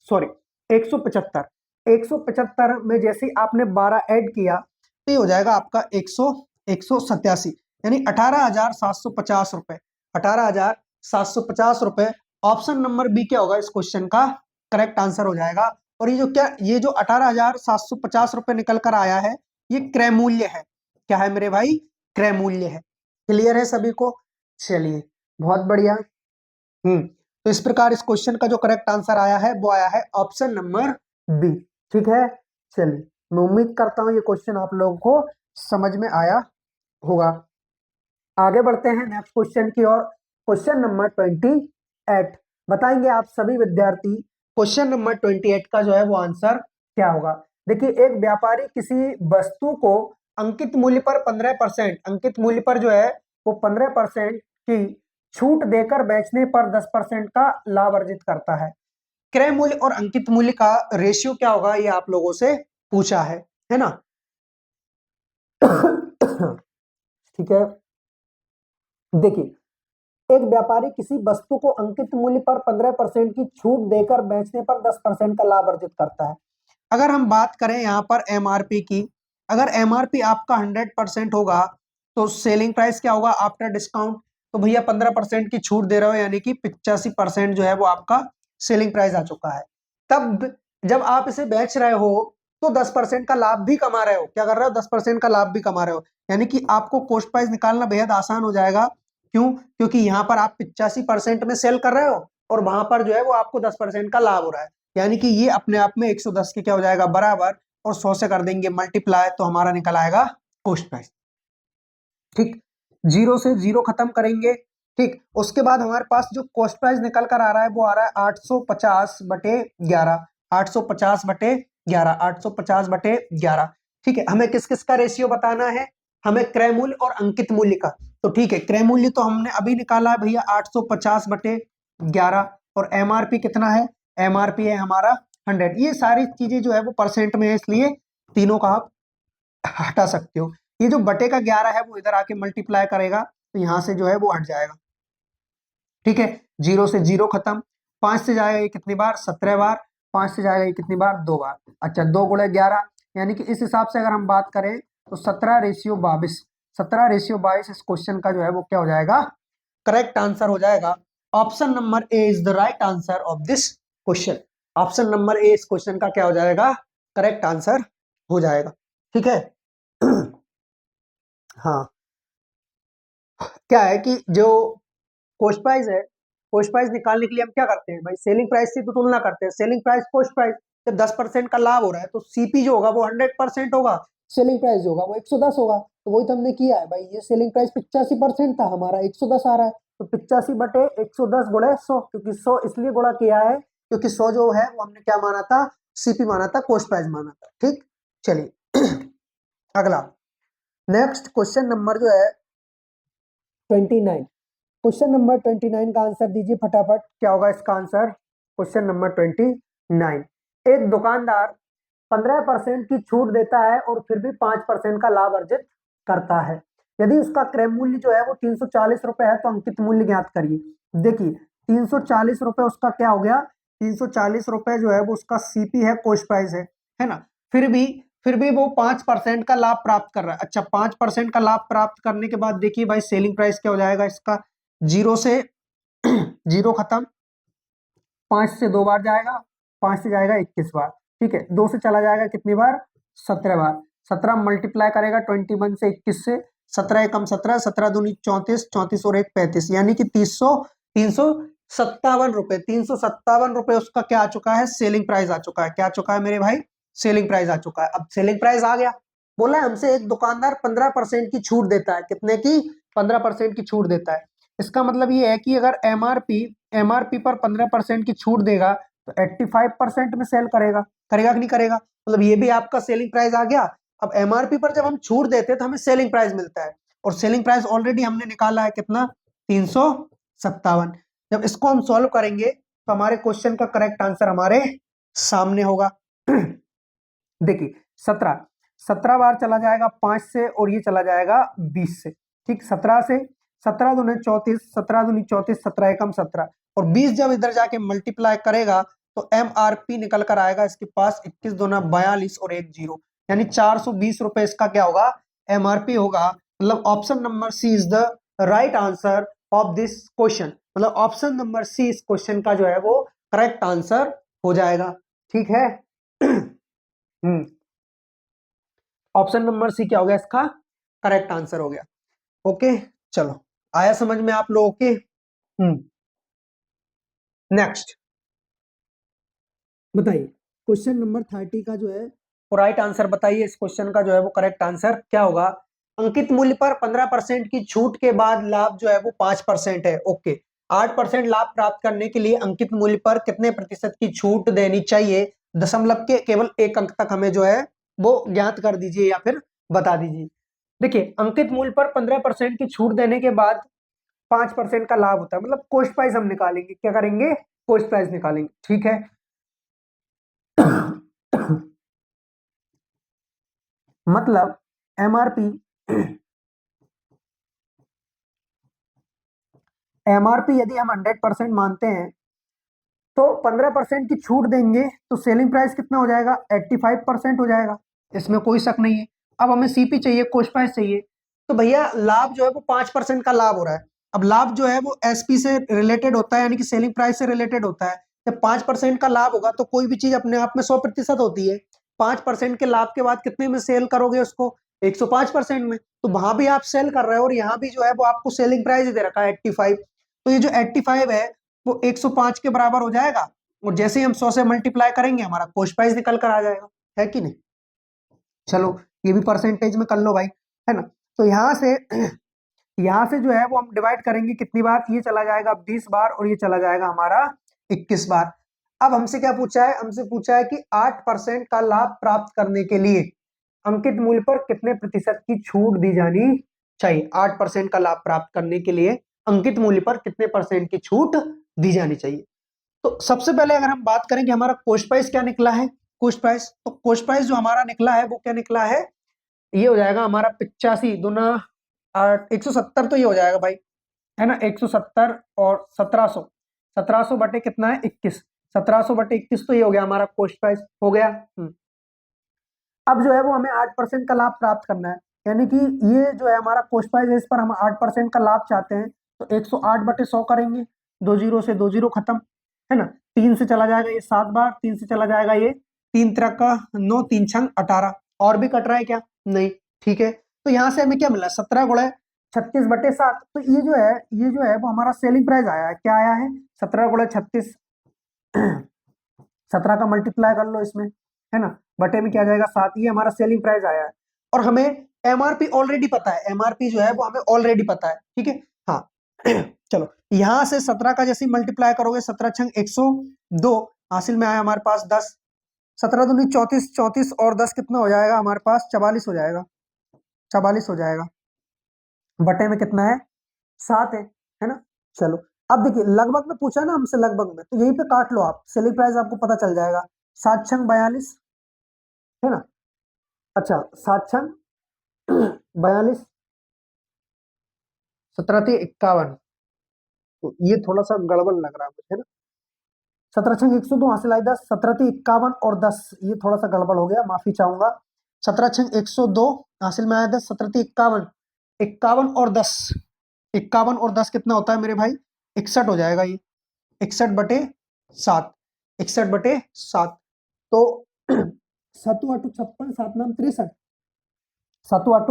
सॉरी 175, 175 में जैसे ही आपने 12 ऐड किया तो ये हो जाएगा आपका 187, यानी 18,750 रुपए, 18,750 रुपए। ऑप्शन नंबर बी क्या होगा इस क्वेश्चन का करेक्ट आंसर हो जाएगा। और ये जो 18,750 रुपए निकल कर आया है ये क्रय मूल्य है। क्या है मेरे भाई, क्रय मूल्य है। क्लियर है सभी को, चलिए बहुत बढ़िया। तो इस प्रकार इस क्वेश्चन का जो करेक्ट आंसर आया है वो आया है ऑप्शन नंबर बी। ठीक है, चलिए मैं उम्मीद करता हूं ये क्वेश्चन आप लोगों को समझ में आया होगा। आगे बढ़ते हैं नेक्स्ट क्वेश्चन की ओर। क्वेश्चन नंबर 28 बताएंगे आप सभी विद्यार्थी क्वेश्चन नंबर 28 का जो है वो आंसर क्या होगा। देखिए, एक व्यापारी किसी वस्तु को अंकित मूल्य पर 15%, अंकित मूल्य पर जो है वो 15% की छूट देकर बेचने पर 10% का लाभ अर्जित करता है। क्रय मूल्य और अंकित मूल्य का रेशियो क्या होगा ये आप लोगों से पूछा है ना। ठीक है, देखिए, एक व्यापारी किसी वस्तु को अंकित मूल्य पर 15% की छूट देकर बेचने पर 10% का लाभ अर्जित करता है। अगर हम बात करें यहाँ पर एमआरपी की, अगर एमआरपी आपका 100% होगा तो सेलिंग प्राइस क्या होगा आफ्टर डिस्काउंट, तो भैया 15% की छूट दे रहे हो, यानी कि 85% जो है वो आपका सेलिंग प्राइस आ चुका है। तब जब आप इसे बेच रहे हो तो 10% का लाभ भी कमा रहे हो। क्या कर रहे हो, 10% का लाभ भी कमा रहे हो, यानी कि आपको कॉस्ट प्राइस निकालना बेहद आसान हो जाएगा। क्यों, क्योंकि यहाँ पर आप 85% में सेल कर रहे हो और वहां पर जो है वो आपको 10% का लाभ हो रहा है, यानी कि ये अपने आप में 110 के क्या हो जाएगा बराबर, और 100 से कर देंगे मल्टीप्लाई तो हमारा निकल आएगा कॉस्ट प्राइस। ठीक, 0 से 0 खत्म करेंगे। ठीक, उसके बाद हमारे पास जो कॉस्ट प्राइस निकल कर आ रहा है वो आ रहा है 850/11, 850/11, 850/11। ठीक है, हमें किस किस का रेशियो बताना है, हमें क्रय मूल्य और अंकित मूल्य का। तो ठीक है, क्रय मूल्य तो हमने अभी निकाला है भैया 850/11, और एमआरपी कितना है, एमआरपी है हमारा 100। ये सारी चीजें जो है वो परसेंट में है, इसलिए तीनों का आप हटा सकते हो। ये जो बटे का 11 है वो इधर आके मल्टीप्लाई करेगा तो यहाँ से जो है वो हट जाएगा। ठीक है, 0 से 0 खत्म, 5 से जाएगा ये कितनी बार, 17 बार, 5 से जाएगा ये कितनी बार, 2 बार। अच्छा, 2 गुणे 11, यानी कि इस हिसाब से अगर हम बात करें तो 17/22, 17/22 इस क्वेश्चन का जो है वो क्या हो जाएगा, करेक्ट आंसर हो जाएगा। Option number A is the right answer of this question. Option number A इस क्वेश्चन का क्या हो जाएगा, करेक्ट आंसर हो जाएगा। ठीक है। हाँ, क्या है कि जो कॉस्ट प्राइस है, कॉस्ट प्राइस निकालने के लिए हम क्या करते हैं भाई, सेलिंग प्राइस से तो तुलना करते हैं, सेलिंग प्राइस कॉस्ट प्राइस। जब 10% का लाभ हो रहा है तो सीपी जो होगा वो 100% होगा, सेलिंग प्राइस जो होगा वो 110 होगा। तो वही तो हमने किया है भाई, ये सेलिंग प्राइस 85% था, हमारा 110 आ रहा है, तो 85/110 गुणे 100, क्योंकि 100 इसलिए गुणा किया है क्योंकि 100 जो है वो हमने क्या माना था, सीपी माना था, कॉस्ट प्राइस माना था। ठीक, चलिए अगला नेक्स्ट क्वेश्चन नंबर जो है 29, क्वेश्चन नंबर 29 का आंसर दीजिए फटाफट, क्या होगा इसका आंसर। क्वेश्चन नंबर 29, एक दुकानदार 15% की छूट देता है और फिर भी 5% का लाभ अर्जित करता है। यदि उसका क्रय मूल्य जो है वो 340 रुपए है तो अंकित मूल्य ज्ञात करिए। देखिए, 340 रुपए उसका क्या हो गया, 340 रुपए जो है वो उसका सीपी है, कॉस्ट प्राइस है ना। फिर भी वो 5% का लाभ प्राप्त कर रहा है। अच्छा, 5% का लाभ प्राप्त करने के बाद देखिए भाई सेलिंग प्राइस क्या हो जाएगा इसका, 0 से 0 खत्म, 5 से 2 बार जाएगा, 5 से जाएगा 21 बार। ठीक है, 2 से चला जाएगा कितनी बार, 17 बार। 17 मल्टीप्लाई करेगा 21 से 21 से, 17 एकम 17, 17 दूनी 34, 34 और 1 35, यानी कि 357 रुपए, 357 रुपए उसका क्या आ चुका है, सेलिंग प्राइस आ चुका है। क्या आ चुका है मेरे भाई, सेलिंग प्राइस आ चुका है। अब सेलिंग प्राइस आ गया, बोला है हमसे एक दुकानदार 15% की छूट देता है, कितने की, 15% की छूट देता है। इसका मतलब ये है कि अगर एमआरपी पर 15% की छूट देगा तो 85% में सेल करेगा, करेगा कि नहीं करेगा, मतलब ये भी आपका सेलिंग प्राइस आ गया। अब एमआरपी पर जब हम छूट देते हैं तो हमें सेलिंग प्राइस मिलता है, और सेलिंग प्राइस ऑलरेडी हमने निकाला है कितना, 57। जब इसको हम सॉल्व करेंगे तो हमारे क्वेश्चन का करेक्ट आंसर हमारे सामने होगा। देखिए 17 बार चला जाएगा 5 से, और ये चला जाएगा 20 से। ठीक, 17 से, 17 दूनी 34, 17 दूनी 34, 17 एकम 17, और 20 जब इधर जाके मल्टीप्लाई करेगा तो MRP निकल कर आएगा इसके पास 21 दूना 42 और 1 0, यानी 420 रुपए इसका क्या होगा, MRP होगा। मतलब option number C is the right answer of this question. मतलब ऑप्शन नंबर सी इस क्वेश्चन का जो है वो करेक्ट आंसर हो जाएगा। ठीक है। ऑप्शन नंबर सी क्या हो गया, इसका करेक्ट आंसर हो गया। ओके, चलो आया समझ में आप लोगों के। नेक्स्ट बताइए, क्वेश्चन नंबर 30 का जो है वो राइट आंसर बताइए। इस क्वेश्चन का जो है वो करेक्ट आंसर क्या होगा। अंकित मूल्य पर 15% की छूट के बाद लाभ जो है वो 5% है। ओके, 8% लाभ प्राप्त करने के लिए अंकित मूल्य पर कितने प्रतिशत की छूट देनी चाहिए, दशमलव के केवल एक अंक तक हमें जो है वो ज्ञात कर दीजिए या फिर बता दीजिए। देखिए, अंकित मूल्य पर 15% की छूट देने के बाद 5% का लाभ होता है, मतलब कॉस्ट प्राइस हम निकालेंगे। क्या करेंगे, कॉस्ट प्राइस निकालेंगे। ठीक है। मतलब एमआरपी यदि हम 100% मानते हैं तो 15% की छूट देंगे तो सेलिंग प्राइस कितना हो जाएगा, 85% हो जाएगा। इसमें कोई शक नहीं है। अब हमें सीपी चाहिए, कॉस्ट प्राइस चाहिए। तो भैया लाभ जो है वो 5% का लाभ हो रहा है। अब लाभ जो है वो एसपी से रिलेटेड होता है, यानी कि सेलिंग प्राइस से रिलेटेड होता है। जब 5% का लाभ होगा तो कोई भी चीज अपने आप में 100% होती है। 5% के लाभ के बाद कितने में सेल करोगे उसको, 105% में। तो वहां भी आप सेल कर रहे हो और यहाँ भी जो है वो आपको सेलिंग प्राइस दे रखा है 85। तो ये जो 85 है वो 105 के बराबर हो जाएगा, और जैसे ही हम 100 से मल्टीप्लाई करेंगे हमारा कॉस्ट प्राइस निकल कर आ जाएगा, है कि नहीं। चलो ये भी परसेंटेज में कर लो भाई, है ना। तो यहाँ से जो है वो हम डिवाइड करेंगे कितनी बार, ये चला जाएगा 20 बार और ये चला जाएगा हमारा 21 बार। अब हमसे क्या पूछा है, हमसे पूछा है कि 8% का लाभ प्राप्त करने के लिए अंकित मूल्य पर कितने प्रतिशत की छूट दी जानी चाहिए। 8% का लाभ प्राप्त करने के लिए अंकित मूल्य पर कितने परसेंट की छूट दी जानी चाहिए। तो सबसे पहले अगर हम बात करें कि हमारा कॉस्ट प्राइस क्या निकला है, कॉस्ट प्राइस, तो कॉस्ट प्राइस जो हमारा निकला है वो क्या निकला है, ये हो जाएगा हमारा 85 दूना 170, तो ये हो जाएगा भाई, है ना। 170 और 1700, 1700 बटे कितना है 21, 1700 बटे 21, तो ये हो गया हमारा कॉस्ट प्राइस हो गया। अब जो है वो हमें 8% का लाभ प्राप्त करना है, यानी कि ये जो है हमारा कॉस्ट प्राइस है, इस पर हम 8% का लाभ चाहते हैं। तो 108 बटे 100 करेंगे, 2 जीरो से 2 जीरो खत्म, है ना। 3 से चला जाएगा ये 7 बार, 3 से चला जाएगा ये 3 तरह का 9, 3 छंग 18, और भी कट रहा है क्या, नहीं। ठीक है, तो यहाँ से हमें क्या मिला, 17 गुणे 36 बटे 7। तो ये जो है वो हमारा सेलिंग प्राइस आया है। क्या आया है, 17 गुणे 36, 17 का मल्टीप्लाई कर लो इसमें, है ना, बटे में क्या जाएगा 7, ये हमारा सेलिंग प्राइस आया है। और हमें एमआरपी ऑलरेडी पता है, एमआरपी जो है वो हमें ऑलरेडी पता है। ठीक है, हाँ। चलो यहां से 17 का जैसे मल्टीप्लाई करोगे, 17 छंग 102, हासिल में आया हमारे पास 10, 17 दूनी 34, 34 और 10 कितना हो जाएगा हमारे पास, 44 हो जाएगा, 44 हो जाएगा। बटे में कितना है, 7 है ना। चलो अब देखिए, लगभग में पूछा ना हमसे, लगभग में, तो यहीं पे काट लो आप, सेलिंग प्राइस आपको पता चल जाएगा। 7 छंग 42, है ना। अच्छा, 7 छंग 42, 17 थी 51, तो ये थोड़ा सा गड़बड़ लग रहा है मुझे ना। 17 छंग 102 हासिल आई 10, 17 थी 51 और 10, ये थोड़ा सा गड़बड़ हो गया, माफी चाहूंगा। 17 छंग 102 हासिल में आया 10, 17 थी 51, 51 और 10, 51 और 10 कितना होता है मेरे भाई, 61 हो जाएगा ये, 61 बटे 7, 61 बटे 7। तो 7 8 56, 7 नाम 63, 7 8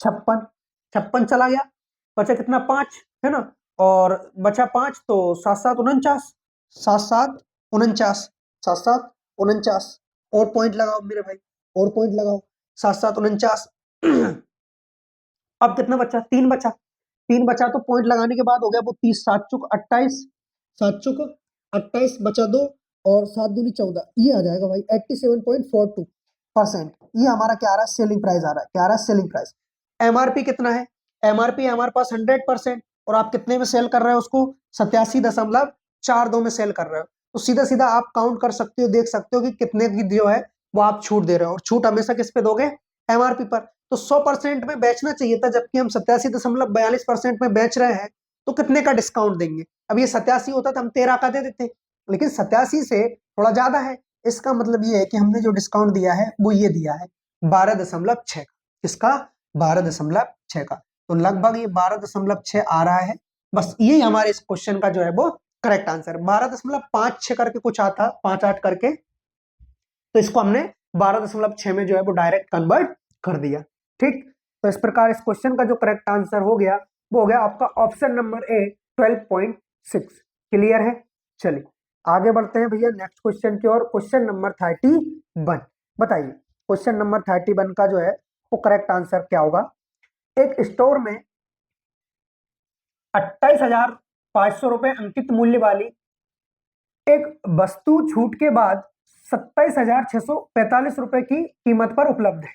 56, 56 चला गया, बचा कितना 5, है ना। और बचा 5, तो 7 7 49, 7 7 49, 7 7 49, और पॉइंट लगाओ मेरे भाई, और पॉइंट लगाओ, 7 7 49। अब कितना बचा, 3 बचा, 3 बचा, तो पॉइंट लगाने के बाद हो गया वो 30, 7 चुक 28, 7 चुक 28 बचा 2, और 7 दूनी 14, ये आ जाएगा भाई 87.42%। ये हमारा क्या आ रहा है, सेलिंग प्राइस आ रहा है। क्या आ रहा है, सेलिंग प्राइस। एमआरपी कितना है, एमआरपी हमारे पास 100%, और आप कितने में सेल कर रहे हो उसको, 87.42 में सेल कर रहे हो। तो सीधा सीधा आप काउंट कर सकते हो, देख सकते हो कि कितने की जो है वो आप छूट दे रहे हो, और छूट हमेशा किस पे दोगे, एमआरपी पर। तो 100% में बेचना चाहिए था, जबकि हम 87.42% में बेच रहे हैं, तो कितने का डिस्काउंट देंगे। अब ये 87 होता तो हम 13 का दे देते, लेकिन 87 से थोड़ा ज्यादा है। इसका मतलब ये है कि हमने जो डिस्काउंट दिया है वो ये दिया है 12.6 का। किसका, 12.6 का। तो लगभग ये 12.6 आ रहा है। बस यही हमारे इस क्वेश्चन का जो है वो करेक्ट आंसर। 12.56 करके कुछ आता, 5-8 करके, तो इसको हमने 12.6 में जो है वो डायरेक्ट कन्वर्ट कर दिया। ठीक, तो इस प्रकार इस क्वेश्चन का जो करेक्ट आंसर हो गया वो हो गया आपका ऑप्शन नंबर ए 12.6। क्लियर है। चलिए आगे बढ़ते हैं भैया नेक्स्ट क्वेश्चन की ओर। क्वेश्चन नंबर 31, बताइए क्वेश्चन नंबर 31 का जो है वो करेक्ट आंसर क्या होगा। एक स्टोर में 28,500 रुपए अंकित मूल्य वाली एक वस्तु छूट के बाद 27,645 रुपए की कीमत पर उपलब्ध है।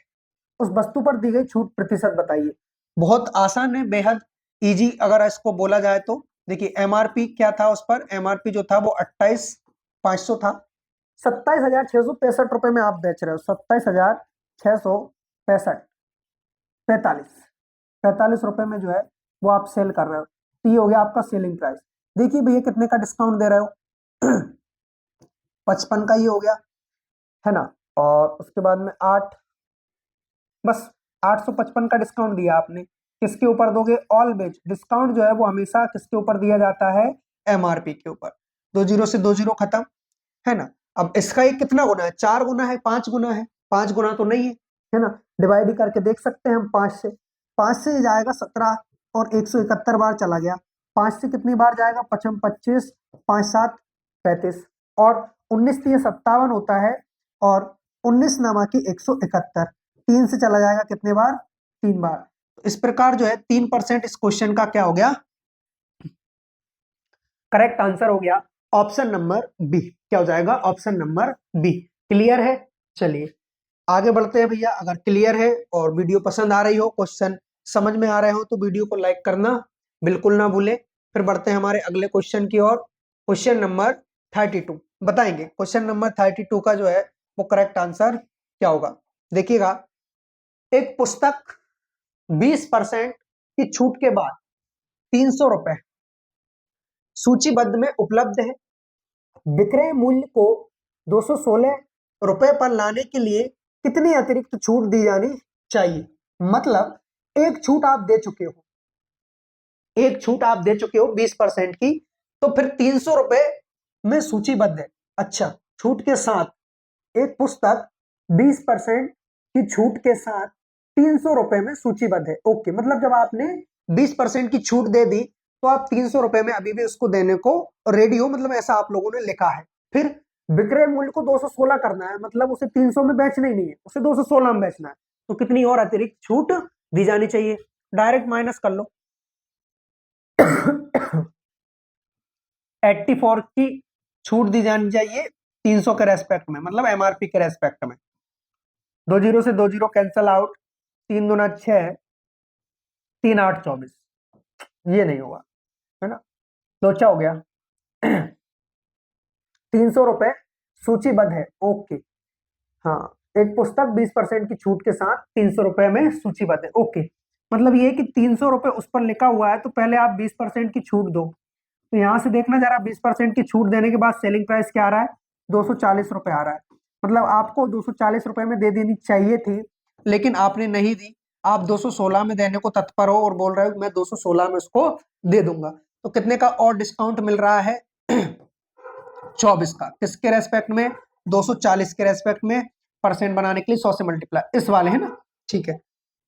उस वस्तु पर दी गई छूट प्रतिशत बताइए। बहुत आसान है, बेहद इजी अगर इसको बोला जाए तो। देखिए एमआरपी क्या था उस पर, एमआरपी जो था वो 28,500 था। 27,665 रुपए में आप बेच रहे हो, 27,665, 45 रुपए में जो है वो आप सेल कर रहे हो। तो ये हो गया आपका सेलिंग प्राइस। देखिए भैया कितने का डिस्काउंट दे रहे हो 55 का ही हो गया है ना। और उसके बाद में 8, बस 855 का डिस्काउंट दिया आपने। किसके ऊपर दोगे, ऑलवेज डिस्काउंट जो है वो हमेशा किसके ऊपर दिया जाता है, एमआरपी के ऊपर। 2 जीरो से 2 जीरो खत्म, है ना। अब इसका ये कितना गुना है, 4 गुना है, 5 गुना है, 5 गुना तो नहीं है ना। डिवाइड करके देख सकते हैं हम 5 से जाएगा 17 और 171 बार चला गया। 5 से कितनी बार जाएगा, 55 25, 5 7 35, और 19 3 57 होता है, और 19 नमा की 171, 3 से चला जाएगा कितने बार, 3 बार। तो इस प्रकार जो है 3% इस क्वेश्चन का क्या हो गया, करेक्ट आंसर हो गया ऑप्शन नंबर बी। क्या हो जाएगा, ऑप्शन नंबर बी। क्लियर है। चलिए आगे बढ़ते हैं भैया। अगर क्लियर है और वीडियो पसंद आ रही हो, क्वेश्चन समझ में आ रहे हो, तो वीडियो को लाइक करना बिल्कुल ना भूले। फिर बढ़ते हैं हमारे अगले क्वेश्चन की ओर। क्वेश्चन नंबर 32 बताएंगे। क्वेश्चन नंबर 32 का जो है वो करेक्ट आंसर क्या होगा, देखिएगा। एक पुस्तक 20% की छूट के बाद 300 रुपए सूचीबद्ध में उपलब्ध है। विक्रय मूल्य को 216 रुपए पर लाने के लिए कितनी अतिरिक्त छूट दी जानी चाहिए। मतलब एक छूट आप दे चुके हो, एक छूट आप दे चुके हो 20% की, तो फिर 300 रुपए में सूचीबद्ध है। अच्छा, छूट के साथ एक पुस्तक 20% की छूट के साथ 300 रुपए में सूचीबद्ध है। ओके, मतलब जब आपने 20% की छूट दे दी तो आप 300 रुपए में अभी भी उसको देने को रेडी हो, मतलब ऐसा आप लोगों ने लिखा है। फिर विक्रय मूल्य को 216 करना है, मतलब उसे 300 में बेचना ही नहीं है, उसे 216 में बेचना है। तो कितनी और अतिरिक्त छूट दी जानी चाहिए, डायरेक्ट माइनस कर लो। 84 की छूट दी जानी चाहिए 300 के रेस्पेक्ट में, मतलब एमआरपी के रेस्पेक्ट में। 2 जीरो से 2 जीरो कैंसल आउट, 3 दूना 6, 3 8 24, ये नहीं होगा, है ना। लोचा हो गया। 300 रुपए सूचीबद्ध है। ओके, हाँ, एक पुस्तक 20% की छूट के साथ 300 रुपए में सूचीबद्ध है। ओके, मतलब ये कि 300 रुपए उस पर लिखा हुआ है, तो पहले आप 20% की छूट दो। तो यहां से देखना जरा, 20% की छूट देने के बाद सेलिंग प्राइस क्या आ रहा है, 240 रुपए आ रहा है। मतलब आपको 240 रुपए में दे देनी चाहिए थी, लेकिन आपने नहीं दी। आप 216 में देने को तत्पर हो और बोल रहे हो मैं 216 में उसको दे दूंगा। तो कितने का और डिस्काउंट मिल रहा है 24 का। किसके रेस्पेक्ट में, 240 के रेस्पेक्ट में। परसेंट बनाने के लिए 100 से मल्टीप्लाई, इस वाले है ना। ठीक है,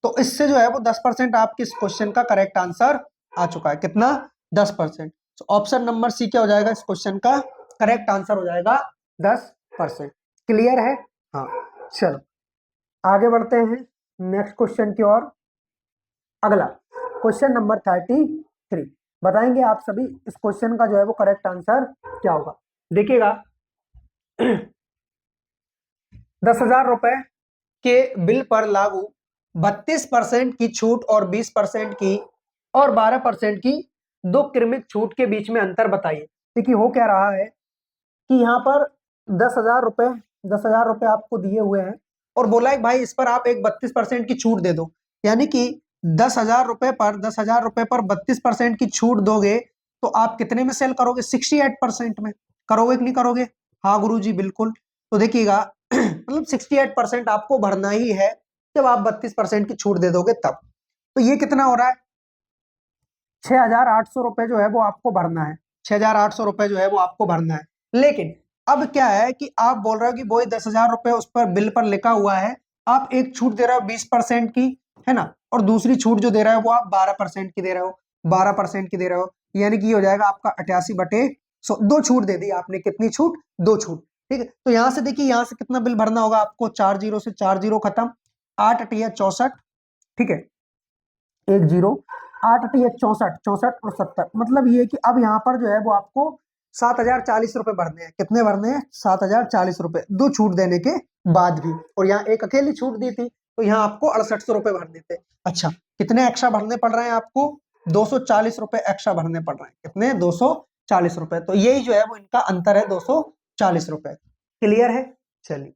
तो इससे जो है वो 10% आपके इस क्वेश्चन का करेक्ट आंसर आ चुका है। कितना, 10%। तो ऑप्शन नंबर सी क्या हो जाएगा, इस क्वेश्चन का करेक्ट आंसर हो जाएगा 10%। क्लियर है। हाँ, चलो आगे बढ़ते हैं नेक्स्ट क्वेश्चन की ओर। अगला क्वेश्चन नंबर 33 बताएंगे आप सभी इस क्वेश्चन का जो है वो करेक्ट आंसर क्या होगा। देखिएगा 10,000 रुपए के बिल पर लागू 32% की छूट और 20% की और 12% की दो क्रमिक छूट के बीच में अंतर बताइए। देखिए हो क्या रहा है कि यहाँ पर 10,000 रुपए 10,000 रुपए आपको दिए हुए हैं और बोला है भाई इस पर आप एक 32% की छूट दे दो, यानी कि 10,000 रुपए पर 32% की छूट दोगे तो आप कितने में सेल करोगे? 68% में करोगे कि नहीं करोगे? हाँ गुरुजी बिल्कुल। तो देखिएगा मतलब 68% आपको भरना ही है जब आप 32% की छूट दे दोगे तब। तो ये कितना हो रहा है? 6,800 रुपए जो है वो आपको भरना है। 6,800 रुपए जो है वो आपको भरना है। लेकिन अब क्या है कि आप बोल रहे हो कि वही 10,000 रुपए उस पर बिल पर लिखा हुआ है, आप एक छूट दे रहे हो 20% की, है ना, और दूसरी छूट जो दे रहे हो वो आप 12% की दे रहे हो, 12% की दे रहे हो, यानी कि हो जाएगा आपका 88/100। दो छूट दे दी आपने, कितनी छूट? दो छूट। ठीक है, तो यहां से देखिए यहां से कितना बिल भरना होगा आपको? 4 जीरो से 4 जीरो खत्म, 8 × 8 = 64। ठीक है, 10, 8 × 8 = 64, 64 और 70, मतलब ये कि अब यहाँ पर जो है वो आपको 7,040 रुपए भरने हैं। कितने भरने हैं? 7,040 रुपए, दो छूट देने के बाद भी। और यहाँ एक अकेली छूट दी थी तो यहाँ आपको 6800 रुपए भरने थे। अच्छा, कितने एक्स्ट्रा भरने पड़ रहे हैं आपको? 240 रुपए एक्स्ट्रा भरने पड़ रहे हैं। कितने? 240 रुपए। तो यही जो है वो इनका अंतर है, 240 रुपए। क्लियर है? चलिए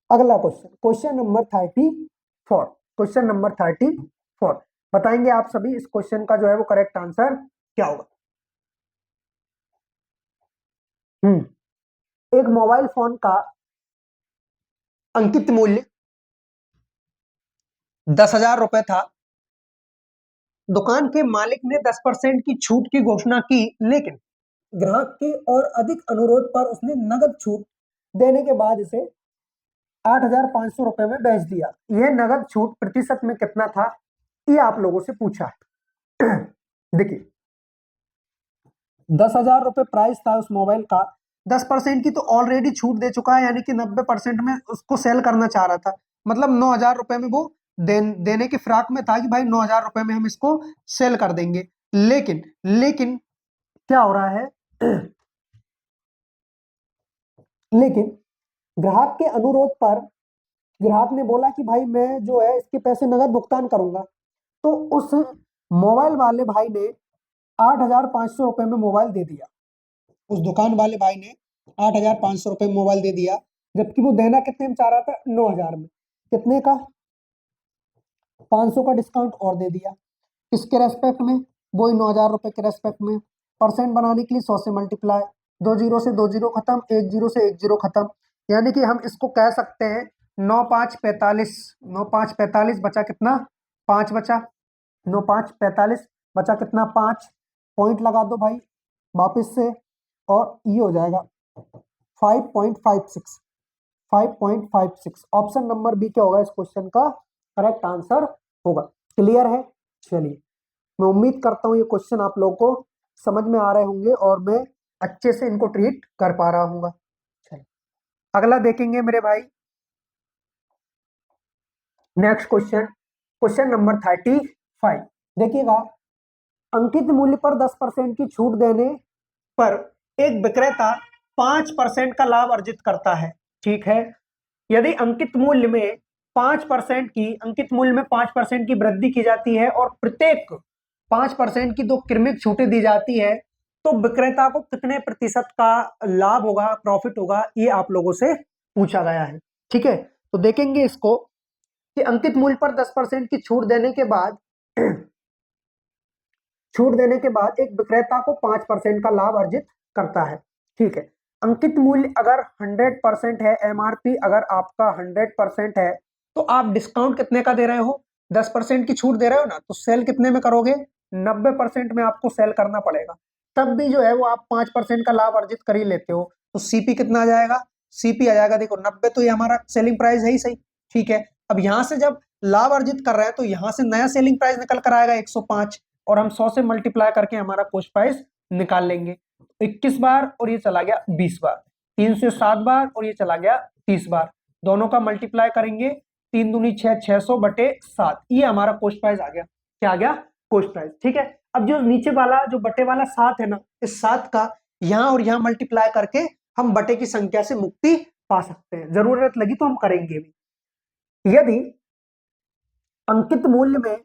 अगला question, question number 34। Question number 34 बताएंगे आप सभी इस क्वेश्चन का जो है वो करेक्ट आंसर क्या होगा। एक मोबाइल फोन का अंकित मूल्य 10,000 रुपए था। दुकान के मालिक ने 10% की छूट की घोषणा की, लेकिन ग्राहक के और अधिक अनुरोध पर उसने नगद छूट देने के बाद इसे 8,500 रुपए में बेच दिया। यह नगद छूट प्रतिशत में कितना था, ये आप लोगों से पूछा है। देखिए 10,000 रुपए प्राइस था उस मोबाइल का, 10% की तो ऑलरेडी छूट दे चुका है, यानी कि 90% में उसको सेल करना चाह रहा था। मतलब 9,000 रुपए में वो देने की फिराक में था कि भाई 9,000 रुपए में हम इसको सेल कर देंगे। लेकिन लेकिन क्या हो रहा है? लेकिन ग्राहक के अनुरोध पर ग्राहक ने बोला कि भाई मैं जो है इसके पैसे नगद भुगतान करूंगा, तो उस मोबाइल वाले भाई ने 8,500 रुपए में मोबाइल दे दिया। उस दुकान वाले भाई ने 8,500 रुपए मोबाइल दे दिया, जबकि वो देना कितने में चाह रहा था? 9,000 में। कितने का? 500 का डिस्काउंट और दे दिया। किसके रेस्पेक्ट में? वही 9,000 रुपए के रेस्पेक्ट में। परसेंट बनाने के लिए 100 से मल्टीप्लाई, 2 जीरो से 2 जीरो खत्म, 1 जीरो से 1 जीरो खत्म, यानी कि हम इसको कह सकते हैं 9,545। 9,545 बचा कितना? 5 बचा। 9,545 बचा कितना? 5। पॉइंट लगा दो भाई वापिस से, और ये हो जाएगा 5.56। 5.56 ऑप्शन नंबर बी क्या होगा इस क्वेश्चन का करेक्ट आंसर होगा। क्लियर है? चलिए मैं उम्मीद करता हूं ये क्वेश्चन आप लोगों को समझ में आ रहे होंगे और मैं अच्छे से इनको ट्रीट कर पा रहा हूँ। चलिए अगला देखेंगे मेरे भाई। Next question, question number 35। देखिएगा, अंकित मूल्य पर 10% की छूट देने पर एक विक्रेता 5% का लाभ अर्जित करता है। ठीक है, यदि अंकित मूल्य में 5% की वृद्धि की जाती है और प्रत्येक 5% की दो क्रमिक छूटें दी जाती है, तो विक्रेता को कितने प्रतिशत का लाभ होगा, प्रॉफिट होगा, ये आप लोगों से पूछा गया है। ठीक है, तो देखेंगे इसको कि अंकित मूल्य पर 10% की छूट देने के बाद एक विक्रेता को 5% का लाभ अर्जित करता है। ठीक है, अंकित मूल्य अगर 100% है, एमआरपी अगर आपका 100% है, तो आप डिस्काउंट कितने का दे रहे हो? 10% की छूट दे रहे हो ना, तो सेल कितने में करोगे? 90% में आपको सेल करना पड़ेगा। तब भी जो है वो आप 5% का लाभ अर्जित कर ही लेते हो, तो सीपी कितना आ जाएगा? सीपी आ जाएगा, देखो 90 तो ये हमारा सेलिंग प्राइस है ही सही। ठीक है, अब यहां से जब लाभ अर्जित कर रहे हैं तो यहां से नया सेलिंग प्राइस निकल कर आएगा 105, और हम 100 से मल्टीप्लाई करके हमारा कॉस्ट प्राइस निकाल लेंगे। 21 बार और ये चला गया 20 बार, 3 से 7 बार और ये चला गया 30 बार, दोनों का मल्टीप्लाई करेंगे, 3 दूनी 6, 600/7, ये हमारा कॉस्ट प्राइस आ गया। क्या आ गया? Cost price. ठीक है, अब जो नीचे वाला जो बटे वाला 7 है ना, इस 7 का यहां और यहां मल्टीप्लाई करके हम बटे की संख्या से मुक्ति पा सकते हैं, जरूरत लगी तो हम करेंगे भी। यदि अंकित मूल्य में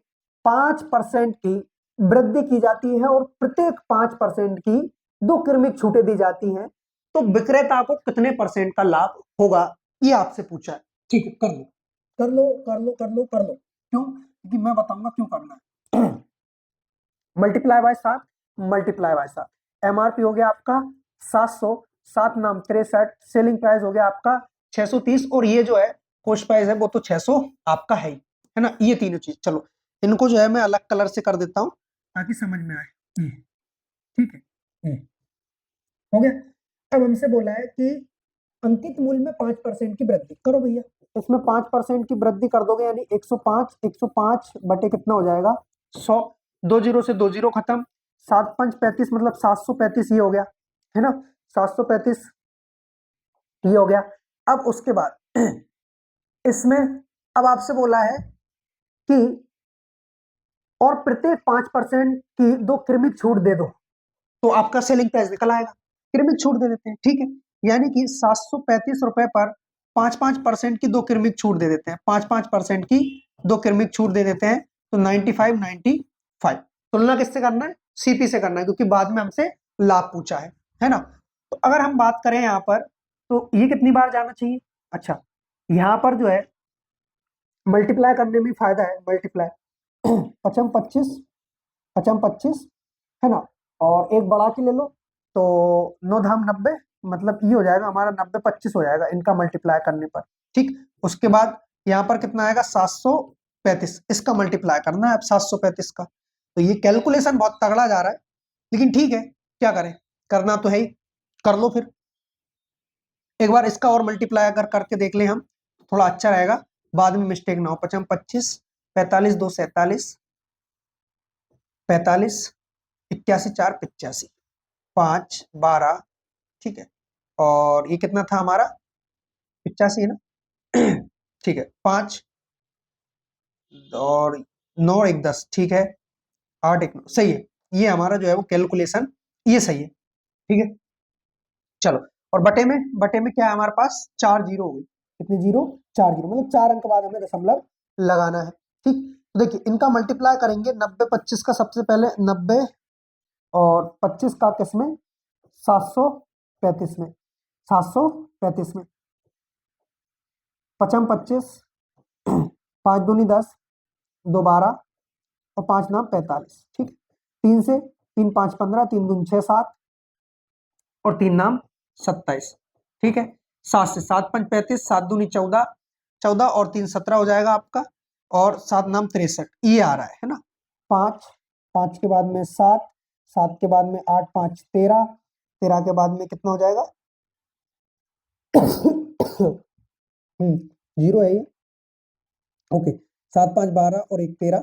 5% की वृद्धि की जाती है और प्रत्येक 5% की 2 क्रमिक छूटें दी जाती हैं, तो विक्रेता को कितने % का लाभ होगा, ये आपसे पूछा है। ठीक है, कर लो कर लो कर लो कर लो कर लो। क्यों? क्योंकि मैं बताऊंगा क्यों करना है। Multiply by 7, multiply by 7। MRP हो गया आपका 700, 7 नाम 63, सेलिंग प्राइस हो गया आपका 630, और ये जो है कॉस्ट प्राइस है वो तो 600 आपका है ना। ये तीनों चीज, चलो इनको जो है मैं अलग कलर से कर देता हूं ताकि समझ में आए। ठीक है, हो गया। अब हमसे बोला है कि अंकित मूल्य में 5% की वृद्धि करो भैया। इसमें 5% की वृद्धि कर दोगे यानी 105, 105 बटे कितना हो जाएगा 100, 2 जीरो से 2 जीरो खत्म, 7 5 35 मतलब 735 ये हो गया, है ना। 735 ये हो गया। अब उसके बाद इसमें अब आपसे बोला है कि और प्रत्येक 5% की 2 क्रमिक छूट दे दो, तो आपका सेलिंग प्राइस निकल आएगा। क्रमिक छूट दे देते हैं, ठीक है, यानी कि 735 रुपए पर 5-5% की 2 क्रमिक छूट दे देते हैं, 5-5% की 2 क्रमिक छूट दे देते हैं, तो 95 तुलना किससे करना है? सीपी से करना है, क्योंकि बाद में हमसे लाभ पूछा है ना। तो अगर हम बात करें यहाँ पर, तो ये कितनी बार जाना चाहिए? अच्छा, यहाँ पर जो है मल्टीप्लाई करने में फायदा है, मल्टीप्लाई 25 25 है ना, और एक बढ़ा के ले लो, तो 9 धाम 90, मतलब ये हो जाएगा हमारा 90 25 हो जाएगा इनका मल्टीप्लाई करने पर। ठीक, उसके बाद यहाँ पर कितना आएगा 735, इसका मल्टीप्लाई करना है अब 735 का। तो ये कैलकुलेशन बहुत तगड़ा जा रहा है, लेकिन ठीक है, क्या करें, करना तो है ही, कर लो फिर एक बार इसका और मल्टीप्लाई अगर करके देख लें हम, थोड़ा अच्छा रहेगा, बाद में मिस्टेक ना हो। 55 25, 45 2 47, 45, 81 4 85, 5 12, ठीक है, और ये कितना था हमारा 85 है ना। ठीक है, 5 और 9 1 10, ठीक है, 8 1 9, सही है। ये हमारा जो है वो कैलकुलेशन ये सही है, ठीक है। चलो, और बटे में क्या है हमारे पास 4 जीरो हो गई, कितनी जीरो 4 जीरो, मतलब 4 अंक बाद हमें दशमलव लगाना है। ठीक, तो देखिए इनका मल्टीप्लाई करेंगे 90 25 का, सबसे पहले 90 और 25 का किस में 735 में, 735 में, 55 25, 5 दूनी 10, 2 12 और 5 नाम 45, ठीक। 3 से 3 5 15, 3 दूनी 6 7 और 3 नाम 27, ठीक है। 7 से 7 5 35, 7 दूनी 14, 14 और 3 17 हो जाएगा आपका, और 7 नाम 63 ये आ रहा है ना। 5 5 के बाद में 7, 7 के बाद में 8 5 13, 13 के बाद में कितना हो जाएगा जीरो है ये, ओके। 7 5 12 और 1 13,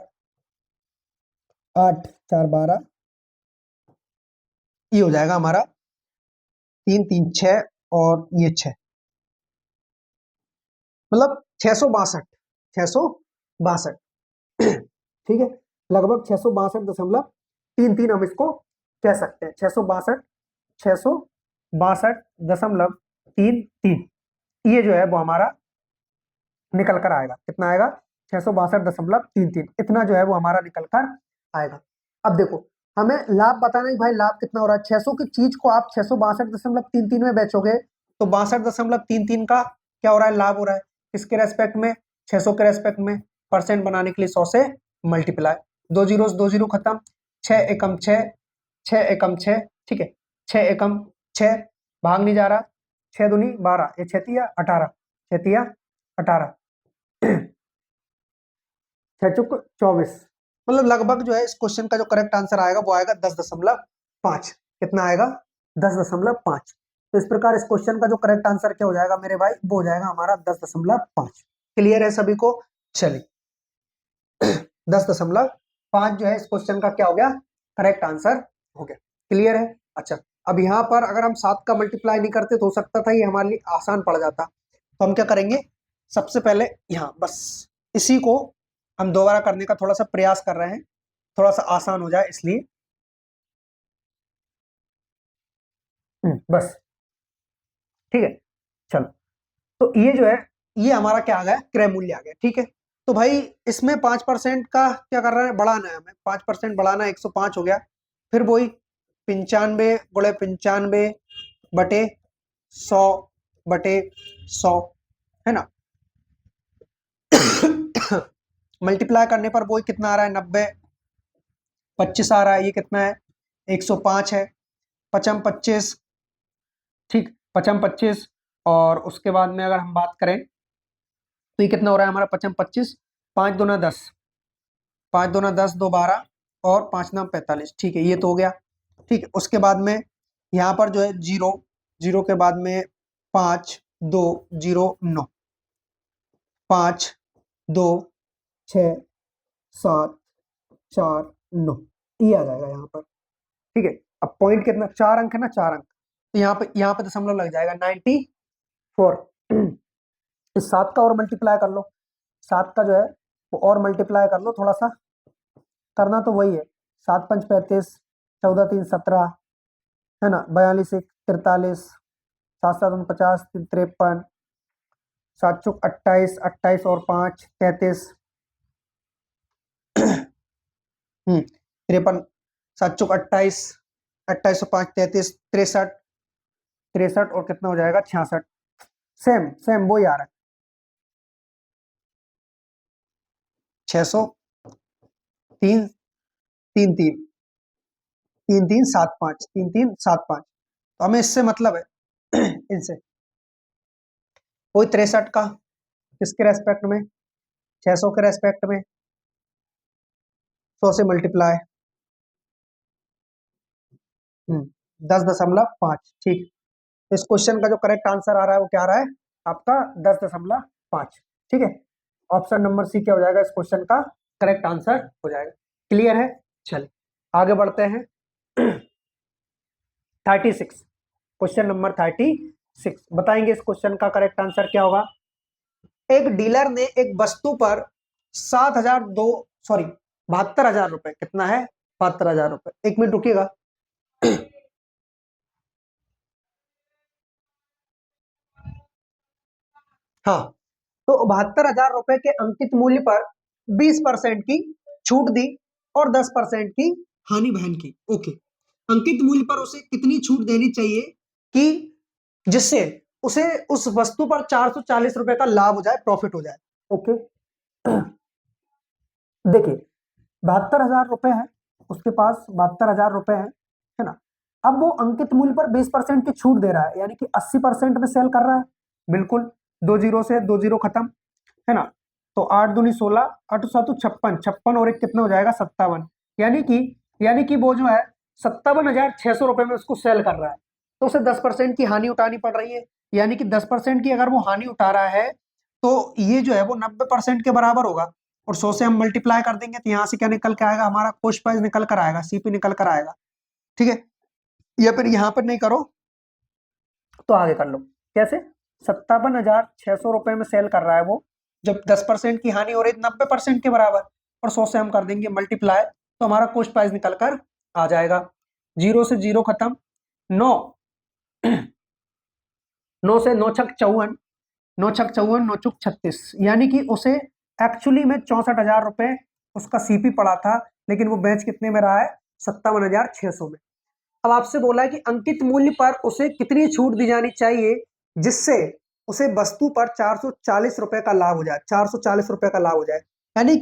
8 4 12, ये हो जाएगा हमारा 3 3 6 और ये 6, मतलब 662, 662, ठीक है, लगभग 662.33 हम इसको कह सकते हैं, 662.33, ये जो है वो हमारा निकल कर आएगा, कितना आएगा 662.33, इतना जो है वो हमारा निकल कर आएगा। अब देखो हमें लाभ बताना है भाई, लाभ कितना हो रहा है, 600 की चीज को आप 662.33 में बेचोगे, तो 62.33 का क्या हो रहा है, लाभ हो रहा है। किसके रेस्पेक्ट में, 600 के रेस्पेक्ट में। परसेंट बनाने के लिए 100 से मल्टीप्लाई, 2 जीरो 2 जीरो खत्म, 6 एकम 6, 6 एकम 6, ठीक है, 6 एकम 6, भाग नहीं जा रहा, 6 दूनी 12, ये 6 तिया 18, 6 तिया 18, 6 चुक 24, मतलब लगभग जो है इस क्वेश्चन का जो करेक्ट आंसर आएगा वो आएगा 10.5, कितना आएगा 10.5। तो इस प्रकार इस क्वेश्चन का जो करेक्ट आंसर क्या हो जाएगा मेरे भाई, वो हो जाएगा हमारा 10.5। क्लियर है सभी को? चलिए 10.5 जो है इस क्वेश्चन का क्या हो गया, करेक्ट आंसर हो गया। क्लियर है? अच्छा, अब यहाँ पर अगर हम 7 का मल्टीप्लाई नहीं करते तो हो सकता था ये हमारे लिए आसान पड़ जाता, तो हम क्या करेंगे, सबसे पहले यहाँ बस इसी को हम दोबारा करने का थोड़ा सा प्रयास कर रहे हैं, थोड़ा सा आसान हो जाए इसलिए। बस ठीक है, चलो, तो ये जो है ये हमारा क्या आ गया, क्रय मूल्य आ गया, ठीक है। तो भाई इसमें 5% का क्या कर रहा है, बढ़ाना है हमें, 5% बढ़ाना है, 105 हो गया। फिर वही 95 गुणे 95 बटे 100 बटे 100, है ना। मल्टीप्लाई करने पर वही कितना आ रहा है, 90, 25 आ रहा है, ये कितना है, 105 है, पचम 25, ठीक, पचम 25। और उसके बाद में अगर हम बात करें तो ये कितना हो रहा है हमारा, पचम 25, 5 दूना 10, 5 दूना 10, 2 12, और 5 नाम 45, ठीक है, ये तो हो गया। ठीक है, उसके बाद में यहाँ पर जो है जीरो, जीरो के बाद में 5 2 0 9, 5 2 6 7 4 9, ये आ जाएगा यहाँ पर। ठीक है, अब पॉइंट कितना, 4 अंक है ना, 4 अंक, तो यहाँ पे दशमलव लग जाएगा, 94। इस 7 का और मल्टीप्लाई कर लो, 7 का जो है वो और मल्टीप्लाई कर लो, थोड़ा सा करना तो वही है, 7 5 35, 14 3 17, है ना, 42 1 43, 7 7 49 3 53, 7 चौक 28, 28 और 5 33, 53, 7 चौक 28, 28 और 5 33, 63, 63 और कितना हो जाएगा, 66। सेम सेम वही आ रहा है, 600 3 3 3 3 3 7 5 3 3 7 5, तो हमें इससे मतलब है इनसे, वही 63 का किसके रेस्पेक्ट में, 600 के रेस्पेक्ट में, 100 से मल्टीप्लाई, 10.5, ठीक। तो इस क्वेश्चन का जो करेक्ट आंसर आ रहा है वो क्या आ रहा है आपका, 10.5, ठीक है। ऑप्शन नंबर सी क्या हो जाएगा, इस क्वेश्चन का करेक्ट आंसर हो जाएगा। क्लियर है, चलिए आगे बढ़ते हैं। 36, क्वेश्चन नंबर 36 बताएंगे इस क्वेश्चन का करेक्ट आंसर क्या होगा। एक डीलर ने एक वस्तु पर 72,हजार रुपए, कितना है, 72,000 रुपए, 1 मिनट रुकिएगा। हाँ, तो 72,000 रुपए के अंकित मूल्य पर 20% की छूट दी और 10% की हानि बहन की। ओके, अंकित मूल्य पर उसे कितनी छूट देनी चाहिए कि जिससे उसे उस वस्तु पर 440 रुपए का लाभ हो जाए, प्रॉफिट हो जाए। ओके, देखिए 72,000 रुपए है उसके पास, 72,000 रुपए है ना। अब वो अंकित मूल्य पर 20% की छूट दे रहा है, यानी कि 80% में सेल कर रहा है, बिल्कुल, 2 जीरो से 2 जीरो खत्म, है ना। तो 8 दूनी 16, 8 7 56, 56 और एक कितना हो जाएगा, 57, यानी कि वो जो है 57,600 रुपए में उसको सेल कर रहा है, तो उसे 10% की हानि उठानी पड़ रही है, यानी कि 10% की अगर वो हानि उठा रहा है तो ये जो है वो 90% के बराबर होगा। और 100 से हम मल्टीप्लाई कर देंगे तो यहाँ से क्या निकल के आएगा, हमारा कॉस्ट प्राइस निकल कर आएगा, सीपी निकल कर आएगा, ठीक है। या फिर यहाँ पर नहीं करो तो आगे कर लो, कैसे, 57,600 रुपए में सेल कर रहा है वो, जब 10% की हानि हो रही है 90% के बराबर, और 100 से हम कर देंगे मल्टीप्लाई, तो हमारा कॉस्ट प्राइस निकल कर आ जाएगा। जीरो से जीरो खत्म, 9, 9 से 9 छक 54, 9 छक 54, 9 चुक 36, यानी कि उसे एक्चुअली में 64,000 रुपए उसका सीपी पड़ा था, लेकिन वो बेच कितने में रहा है, 57,600 में। अब आपसे बोला है कि अंकित मूल्य पर उसे कितनी छूट दी जानी चाहिए जिससे उसे वस्तु पर 440 रुपए का लाभ हो जाए, 440 रुपए का लाभ हो जाए, यानी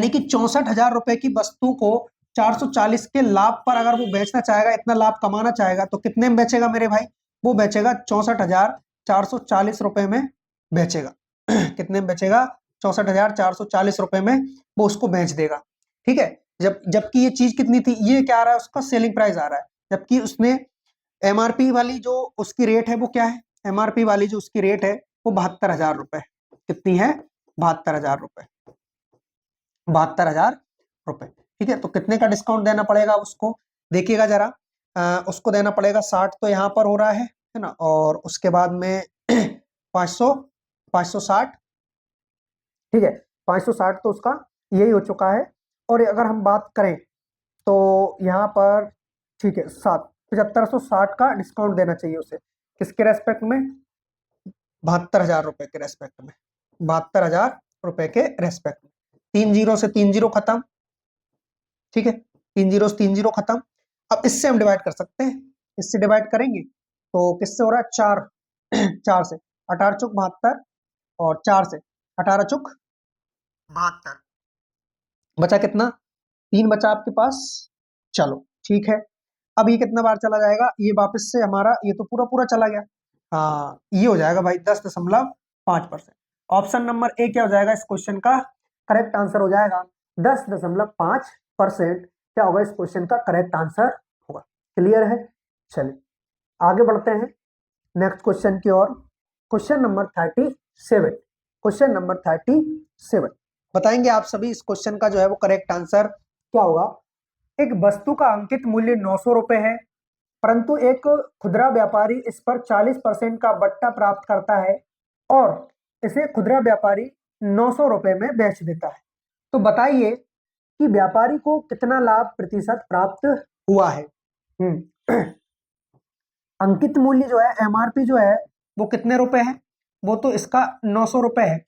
कि 64,000 रुपए की वस्तु को 440 के लाभ पर अगर वो बेचना चाहेगा, इतना लाभ कमाना चाहेगा, तो कितने में बेचेगा मेरे भाई, वो बेचेगा 64,440 रुपए में बेचेगा। कितने में बेचेगा, 64,440 रुपए में वो उसको बेच देगा, ठीक है। जबकि ये चीज कितनी थी, ये क्या आ रहा है, उसका सेलिंग प्राइस आ रहा है, जबकि उसने एमआरपी वाली जो उसकी रेट है वो क्या है, एमआरपी वाली जो उसकी रेट है वो 72,000 रुपए, कितनी है, 72,000 रुपए, 72,000 रुपए, ठीक है। तो कितने का डिस्काउंट देना पड़ेगा उसको, देखिएगा जरा, उसको देना पड़ेगा 60, तो यहाँ पर हो रहा है ना, और उसके बाद में 500, 560, ठीक है, 560 तो उसका यही हो चुका है। और अगर हम बात करें तो यहाँ पर, ठीक है, 7560 का डिस्काउंट देना चाहिए उसे, किसके रेस्पेक्ट में, 72,000 रुपए के रेस्पेक्ट में, 72,000 रुपए के रेस्पेक्ट में। 3 जीरो से 3 जीरो खत्म, ठीक है, 3 जीरो से 3 जीरो खत्म। अब इससे हम डिवाइड कर सकते हैं, इससे डिवाइड करेंगे तो किससे हो रहा है, 4 4 से, 18 चौक 72 और 4 से 18 चौक 72, बचा कितना, 3 बचा आपके पास। चलो ठीक है, अब ये कितना बार चला जाएगा, ये वापस से हमारा ये तो पूरा पूरा चला गया, हाँ ये हो जाएगा भाई 10.5%। ऑप्शन नंबर ए क्या हो जाएगा इस क्वेश्चन का करेक्ट आंसर हो जाएगा, 10.5% क्या होगा इस क्वेश्चन का करेक्ट आंसर होगा। क्लियर है, चलिए आगे बढ़ते हैं नेक्स्ट क्वेश्चन की ओर। क्वेश्चन नंबर 37, क्वेश्चन नंबर 37 बताएंगे आप सभी इस क्वेश्चन का जो है वो करेक्ट आंसर क्या होगा। एक वस्तु का अंकित मूल्य 900 रुपए है, परंतु एक खुदरा व्यापारी इस पर 40% का बट्टा प्राप्त करता है और इसे खुदरा व्यापारी 900 रुपए में बेच देता है। तो बताइए कि व्यापारी को कितना लाभ प्रतिशत प्राप्त हुआ है। अंकित मूल्य जो है एमआरपी जो है वो कितने रुपए है, वो तो इसका 900 रुपए है।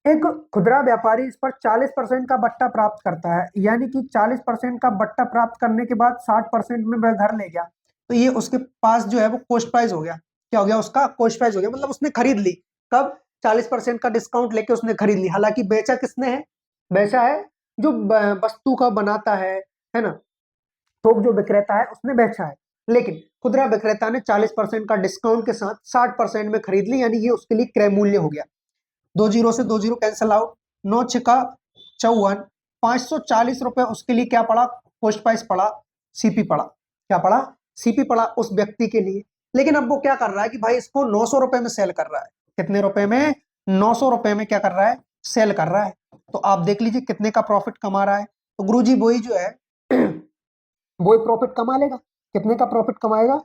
एक खुदरा व्यापारी इस पर 40% का बट्टा प्राप्त करता है, यानी कि 40% का बट्टा प्राप्त करने के बाद 60% में वह घर ले गया, तो ये उसके पास जो है वो कॉस्ट प्राइस हो गया। क्या हो गया, उसका कॉस्ट प्राइस हो गया, मतलब उसने खरीद ली। कब, 40% का डिस्काउंट लेके उसने खरीद ली। हालांकि बेचा किसने है, बेचा है जो वस्तु का बनाता है ना, थोक जो विक्रेता है उसने बेचा है, लेकिन खुदरा विक्रेता ने 40% का डिस्काउंट के साथ 60% में खरीद ली, यानी ये उसके लिए क्रय मूल्य हो गया। 2 जीरो से 2 जीरो कैंसिल आउट, 9 छिका 54, 540 रुपए उसके लिए क्या पड़ा, कॉस्ट प्राइस पड़ा, सीपी पड़ा। क्या पड़ा, सीपी पड़ा उस व्यक्ति के लिए। लेकिन अब वो क्या कर रहा है कि भाई इसको 900 रुपए में सेल कर रहा है। कितने रुपए में, 900 रुपए में क्या कर रहा है, सेल कर रहा है। तो आप देख लीजिए कितने का प्रॉफिट कमा रहा है। तो गुरुजी वही जो है वही प्रॉफिट कमा लेगा। कितने का प्रॉफिट कमाएगा,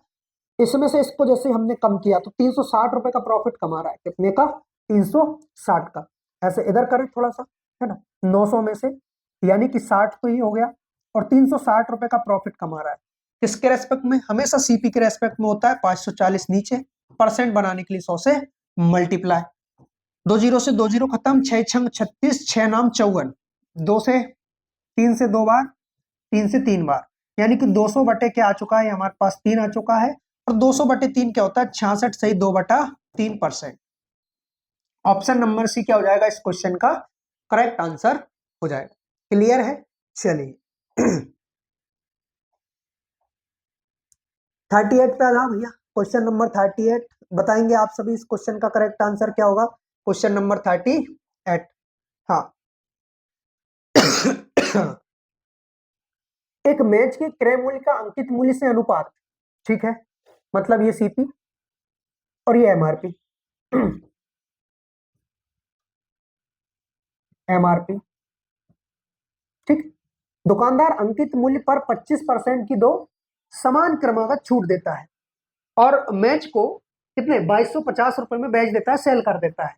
इसमें से इसको जैसे हमने कम किया तो 360 रुपए का प्रॉफिट कमा रहा है। कितने का, 360 का। ऐसे इधर करें थोड़ा सा, है ना, 900 में से यानी कि 60 तो ही हो गया, और 360 रुपए का प्रॉफिट कमा रहा है। किसके रेस्पेक्ट में, हमेशा सीपी के रेस्पेक्ट में होता है। 540 नीचे, परसेंट बनाने के लिए 100 से मल्टीप्लाई। 2 जीरो से 2 जीरो खत्म, 6 छंग 36, 6 नाम 54, 2 से 3 से 2 बार, 3 से 3 बार, यानी कि 200 बटे क्या आ चुका है, हमारे पास 3 आ चुका है। और 200 बटे 3 क्या होता है, 66 सही 2/3%। ऑप्शन नंबर सी क्या हो जाएगा इस क्वेश्चन का करेक्ट आंसर हो जाएगा। क्लियर है, चलिए 38 पे आ जाओ भैया। क्वेश्चन नंबर 38 बताएंगे आप सभी इस क्वेश्चन का करेक्ट आंसर क्या होगा। क्वेश्चन नंबर 38, हाँ एक मैच के क्रय मूल्य का अंकित मूल्य से अनुपात, ठीक है, मतलब ये सीपी और ये एमआरपी। एमआरपी, ठीक। दुकानदार अंकित मूल्य पर 25% की दो समान क्रमागत छूट देता है और मैच को कितने 2250 रुपए में बेच देता है, सेल कर देता है।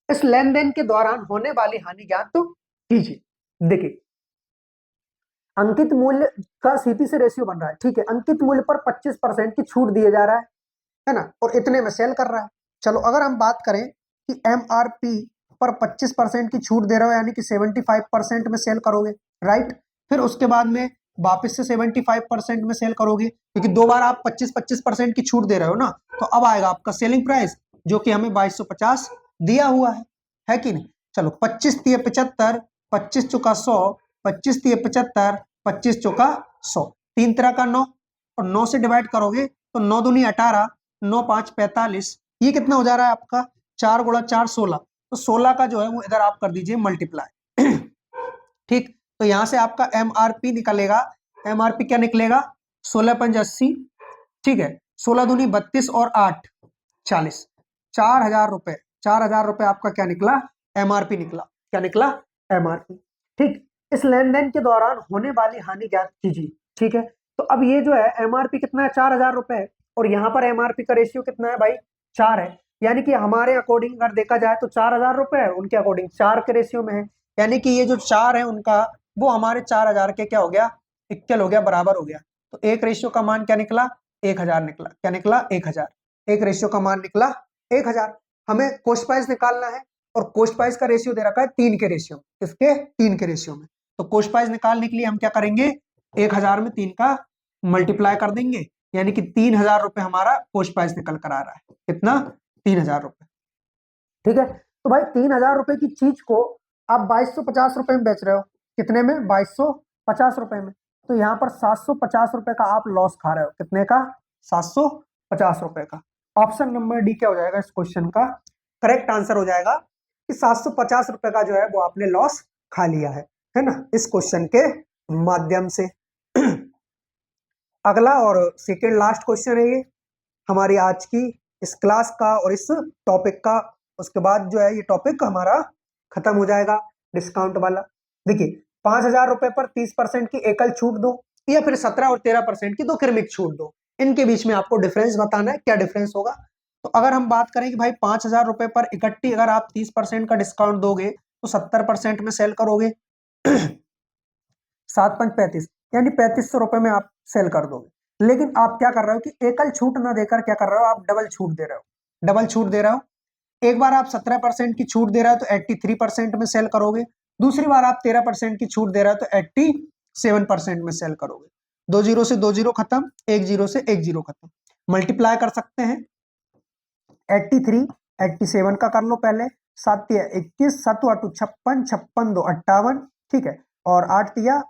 इस लेन देन के दौरान होने वाली हानि ज्ञात तो कीजिए। देखिए अंकित मूल्य का सीपी से रेशियो बन रहा है, ठीक है, अंकित मूल्य पर 25% की छूट दिए जा रहा है ना, और इतने में सेल कर रहा है। चलो अगर हम बात करें कि एमआरपी पर 25% की छूट दे रहे हो, यानी कि 75% में सेल करोगे, राइट। फिर उसके बाद में वापस से 75% में सेल करोगे, क्योंकि दो बार आप 25% की छूट दे रहे हो ना। तो अब आएगा आपका सेलिंग प्राइस जो कि हमें 2250 दिया हुआ है कि नहीं। चलो 25 तिये 75, 25 चौका 100, 25 तिये 75, 25 चौका 100, 3 तरह का 9, और 9 से डिवाइड करोगे तो 9 दूनी 18, 9 5 45, ये कितना हो जा रहा है आपका 4 गुणा 4 16। तो 16 का जो है वो इधर आप कर दीजिए मल्टीप्लाई। ठीक, तो यहां से आपका एमआरपी निकलेगा। एमआरपी क्या निकलेगा, 16 पंज 80, ठीक है, 16 दूनी 32 और 8 40, 4000 रुपए। 4000 रुपए आपका क्या निकला, एमआरपी निकला। क्या निकला, एमआरपी। ठीक, इस लेन देन के दौरान होने वाली हानि ज्ञात कीजिए, ठीक है। तो अब ये जो है एमआरपी कितना है, 4000 रुपए है, और यहाँ पर एमआरपी का रेशियो कितना है भाई, 4 है। यानी कि हमारे अकॉर्डिंग अगर देखा जाए तो 4000 रुपए है, उनके अकॉर्डिंग 4 के रेशियो में है। यानी कि ये जो 4 है उनका, वो हमारे 4000 के क्या हो गया, इक्वल हो गया, बराबर हो गया। तो एक रेशियो का मान क्या निकला, 1000 निकला। क्या निकला, 1000। एक रेशियो का मान निकला 1000। हमें कॉस्ट प्राइस निकालना है, और कॉस्ट प्राइस का रेशियो दे रखा है 3 के रेशियो में। किसके? 3 के रेशियो में। तो कॉस्ट प्राइस निकालने के लिए हम क्या करेंगे, 1000 में 3 का मल्टीप्लाई कर देंगे, यानी कि 3000 रुपए हमारा कॉस्ट प्राइस निकल कर आ रहा है। कितना? 3000 रुपए। ठीक है, तो भाई 3000 रुपए की चीज को आप 2250 रुपए में बेच रहे हो। कितने में? 2250 रुपए में। तो यहाँ पर 750 रुपए का आप लॉस खा रहे हो। कितने का? 750 रुपए का। ऑप्शन नंबर डी क्या हो जाएगा इस क्वेश्चन का? करेक्ट आंसर हो जाएगा कि 750 रुपए का जो है वो आपने लॉस खा लिया है ना, इस क्वेश्चन के माध्यम से। अगला और सेकेंड लास्ट क्वेश्चन है ये हमारी आज की इस क्लास का और इस टॉपिक का। उसके बाद जो है ये टॉपिक हमारा खत्म हो जाएगा, डिस्काउंट वाला। देखिए, 5000 रुपए पर 30% की एकल छूट दो, या फिर 17 और 13% की दो क्रमिक छूट दो। इनके बीच में आपको डिफरेंस बताना है, क्या डिफरेंस होगा। तो अगर हम बात करें कि भाई 5000 रुपए पर इकट्ठी अगर आप 30% का डिस्काउंट दोगे तो 70% में सेल करोगे। 7 5 35, यानी 3500 रुपए में आप सेल कर दोगे। लेकिन आप क्या कर रहे हो कि एकल छूट ना देकर क्या कर रहे हो, आप डबल छूट दे रहे हो। डबल छूट दे रहे हो। एक बार आप 17% की छूट दे रहे हो तो 83% में सेल करोगे। दूसरी बार आप 13% की छूट दे रहे हो तो 87% में सेल करोगे। 2 जीरो से 2 जीरो खत्म, 1 जीरो से 1 जीरो खत्म। मल्टीप्लाई कर सकते हैं। 83 87 का कर लो पहले। 7 तिया 21, 7 8 56, 56 2 58, ठीक है। और 8 तिया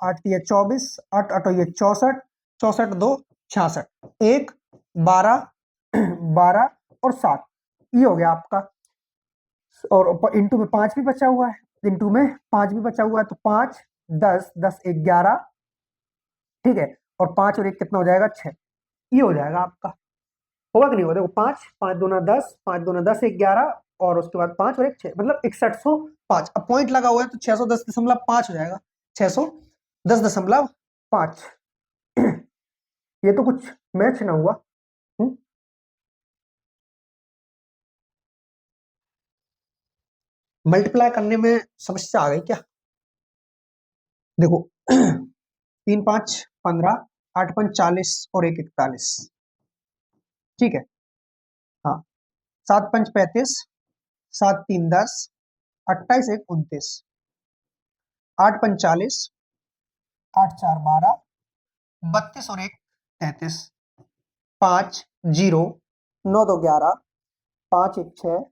24, 8 8 ये 64, 64 2 66, 1 12 12 और 7, ये हो गया आपका। और इंटू में 5 भी बचा हुआ है, इंटू में 5 भी बचा हुआ है, तो 5 10 10 11, ठीक है। और 5 और 1 कितना हो जाएगा? 6। ये हो जाएगा आपका। होगा कि नहीं होगा? देखो 5 5 दूना 10, 5 दूना 10 11, और उसके बाद 5 और 1 6, मतलब 6105। अब पॉइंट लगा हुआ है तो 610.5 हो जाएगा। 610.5। ये तो कुछ मैच ना हुआ। मल्टीप्लाई करने में समस्या आ गई क्या? देखो 3 5 15, 8 5 40 और 1 41, ठीक है। हाँ, 7 5 35, 7 3 10, 28 1 29, 8 5 40, 8 4 12, 32 और 1 33, 5 0 9 2 11, 5 1 6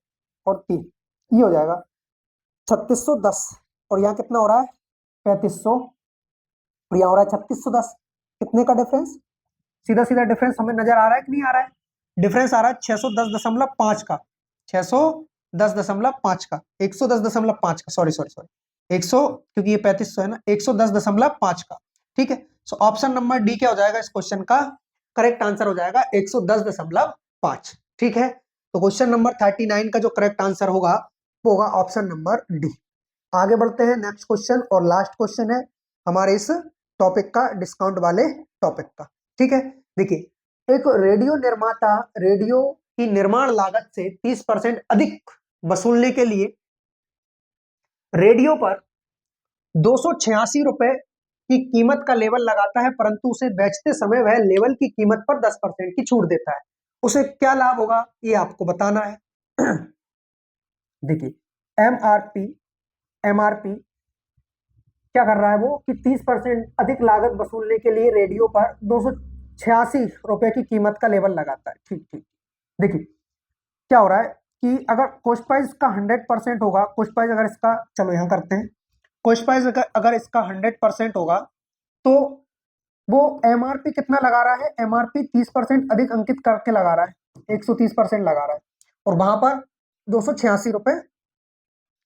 और 3, ये हो जाएगा 3610। और यहाँ कितना हो रहा है? 3500। और यहाँ हो रहा है 3610। कितने का डिफरेंस? सीधा सीधा डिफरेंस हमें नजर आ रहा है कि नहीं आ रहा है? डिफरेंस आ रहा है 610.5 का। 610.5 का, 110.5 का, सॉरी सॉरी सॉरी 100, क्योंकि ये 3500 है ना, 110.5 का। ठीक है, सो ऑप्शन नंबर डी क्या हो जाएगा इस क्वेश्चन का? करेक्ट आंसर हो जाएगा 110.5। ठीक है, तो क्वेश्चन नंबर 39 का जो करेक्ट आंसर होगा वो होगा ऑप्शन नंबर डी। आगे बढ़ते हैं, नेक्स्ट क्वेश्चन और लास्ट क्वेश्चन है हमारे इस टॉपिक का, डिस्काउंट वाले टॉपिक का। ठीक है, देखिए, एक रेडियो निर्माता रेडियो की निर्माण लागत से 30% अधिक वसूलने के लिए रेडियो पर 286 रुपए की कीमत का लेबल लगाता है, परंतु उसे बेचते समय वह लेबल की कीमत पर 10% की छूट देता है। उसे क्या लाभ होगा, ये आपको बताना है। देखिए, एमआरपी क्या कर रहा है वो कि 30% अधिक लागत वसूलने के लिए रेडियो पर 286 रुपए की कीमत का लेबल लगाता है। ठीक ठीक, देखिए क्या हो रहा है कि अगर कॉस्ट प्राइस का 100% होगा, कॉस्ट प्राइस अगर इसका, चलो यहाँ करते हैं, कॉस्ट प्राइस अगर इसका 100% होगा तो वो एमआरपी कितना लगा रहा है? एमआरपी 30% अधिक अंकित करके लगा रहा है, 130% लगा रहा है, और वहां पर 286 रुपए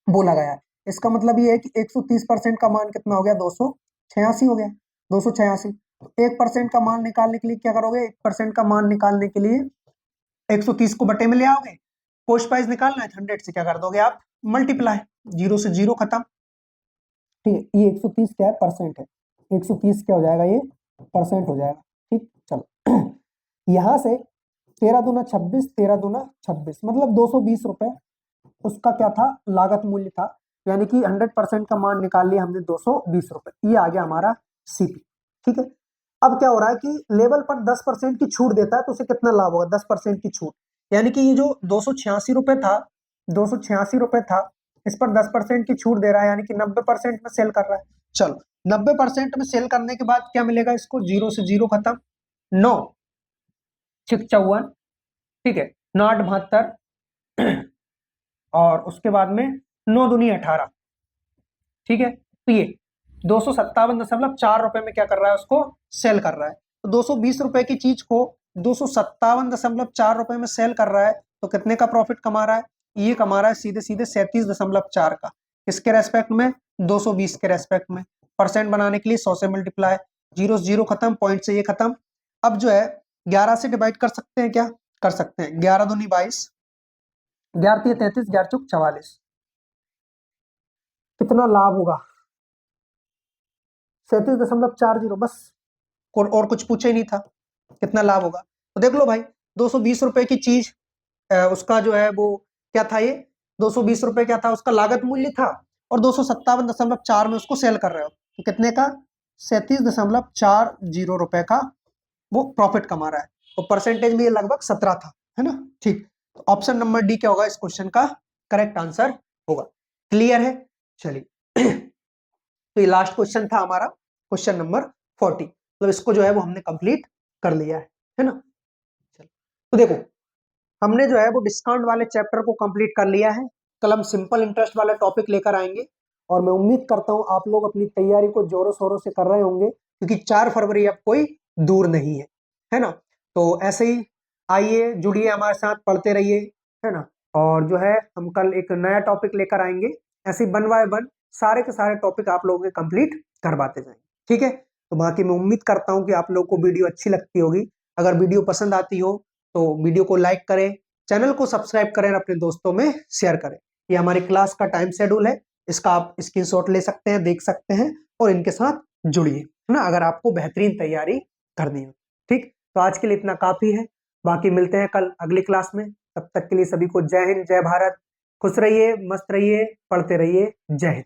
वो लगाया है। इसका मतलब ये है कि 130% का मान कितना हो गया? 286 हो गया। 286, 1% का मान निकालने के लिए क्या करोगे? 1% का मान निकालने के लिए 130 को बटे में ले आओगे। कॉस्ट प्राइस निकालना है 100 से, क्या कर दोगे आप? मल्टीप्लाई, 0 से 0 खत्म। ठीक है, ये 130 क्या है? परसेंट है। 130 क्या हो जाएगा? ये परसेंट हो जाएगा। ठीक, चलो यहां से 13 दूना 26, 13 दूना 26, मतलब 220 रुपए उसका क्या था? लागत मूल्य था, यानी कि 100% का मान निकाल लिया हमने 220 रुपए। ये आ गया हमारा सीपी। ठीक है, अब क्या हो रहा है कि लेवल पर 10% की छूट देता है तो उसे कितना लाभ होगा? 10% की छूट, यानी कि ये जो 286 रुपए था, 286 रुपए था, इस पर 10% की छूट दे रहा है, यानी कि 90% में सेल कर रहा है। चलो 90% में सेल करने के बाद क्या मिलेगा इसको, 0 से 0 खत्म, 9 6 54, ठीक है, 9 8 72 और उसके बाद में 9 दूनी 18, ठीक है। तो ये 257.4 रुपए में क्या कर रहा है, उसको सेल कर रहा है। तो 220 रुपए की चीज को 257.4 रुपए में सेल कर रहा है, तो कितने का प्रॉफिट कमा रहा है, ये कमा रहा है सीधे सीधे 37.4 का। किसके रेस्पेक्ट में, 220 के रेस्पेक्ट में। परसेंट बनाने के लिए 100 से मल्टीप्लाई, 0 0 खत्म, पॉइंट से ये खत्म। अब जो है 11 से डिवाइड कर सकते हैं, क्या कर सकते हैं, 11 दूनी 22, 11 3 33, 11 चौक 44। कितना लाभ होगा, 37.40, बस। और कुछ पूछा ही नहीं था, कितना लाभ होगा। तो देख लो भाई, 220 रुपए की चीज, उसका जो है वो क्या था, ये 220 रुपए क्या था, उसका लागत मूल्य था, और 257.4 में उसको सेल कर रहे हो, तो कितने का, 37.40 रुपए का वो प्रॉफिट कमा रहा है। तो परसेंटेज में ये लगभग 17 था, है ना। ठीक, तो ऑप्शन नंबर डी क्या होगा इस क्वेश्चन का करेक्ट आंसर होगा। क्लियर है, चलिए। तो ये लास्ट क्वेश्चन था हमारा, क्वेश्चन नंबर 40। मतलब इसको जो है वो हमने कंप्लीट कर लिया है ना। चलो, तो देखो हमने जो है वो डिस्काउंट वाले चैप्टर को कंप्लीट कर लिया है। कल हम सिंपल इंटरेस्ट वाला टॉपिक लेकर आएंगे, और मैं उम्मीद करता हूं आप लोग अपनी तैयारी को जोरों शोरों से कर रहे होंगे, क्योंकि 4 फरवरी अब कोई दूर नहीं है ना। तो ऐसे ही आइए, जुड़िए हमारे साथ, पढ़ते रहिए, है ना। और जो है हम कल एक नया टॉपिक लेकर आएंगे, ऐसे 1 बाय 1 सारे के सारे टॉपिक आप लोगों के कंप्लीट करवाते जाएंगे, ठीक है। तो बाकी मैं उम्मीद करता हूं कि आप लोग को वीडियो अच्छी लगती होगी। अगर वीडियो पसंद आती हो तो वीडियो को लाइक करें, चैनल को सब्सक्राइब करें, अपने दोस्तों में शेयर करें। ये हमारी क्लास का टाइम शेड्यूल है, इसका आप स्क्रीनशॉट ले सकते हैं, देख सकते हैं, और इनके साथ जुड़िए, है ना, अगर आपको बेहतरीन तैयारी करनी हो। ठीक, तो आज के लिए इतना काफी है, बाकी मिलते हैं कल अगली क्लास में। तब तक के लिए सभी को जय हिंद, जय भारत, खुश रहिए, मस्त रहिए, पढ़ते रहिए, जय हिंद।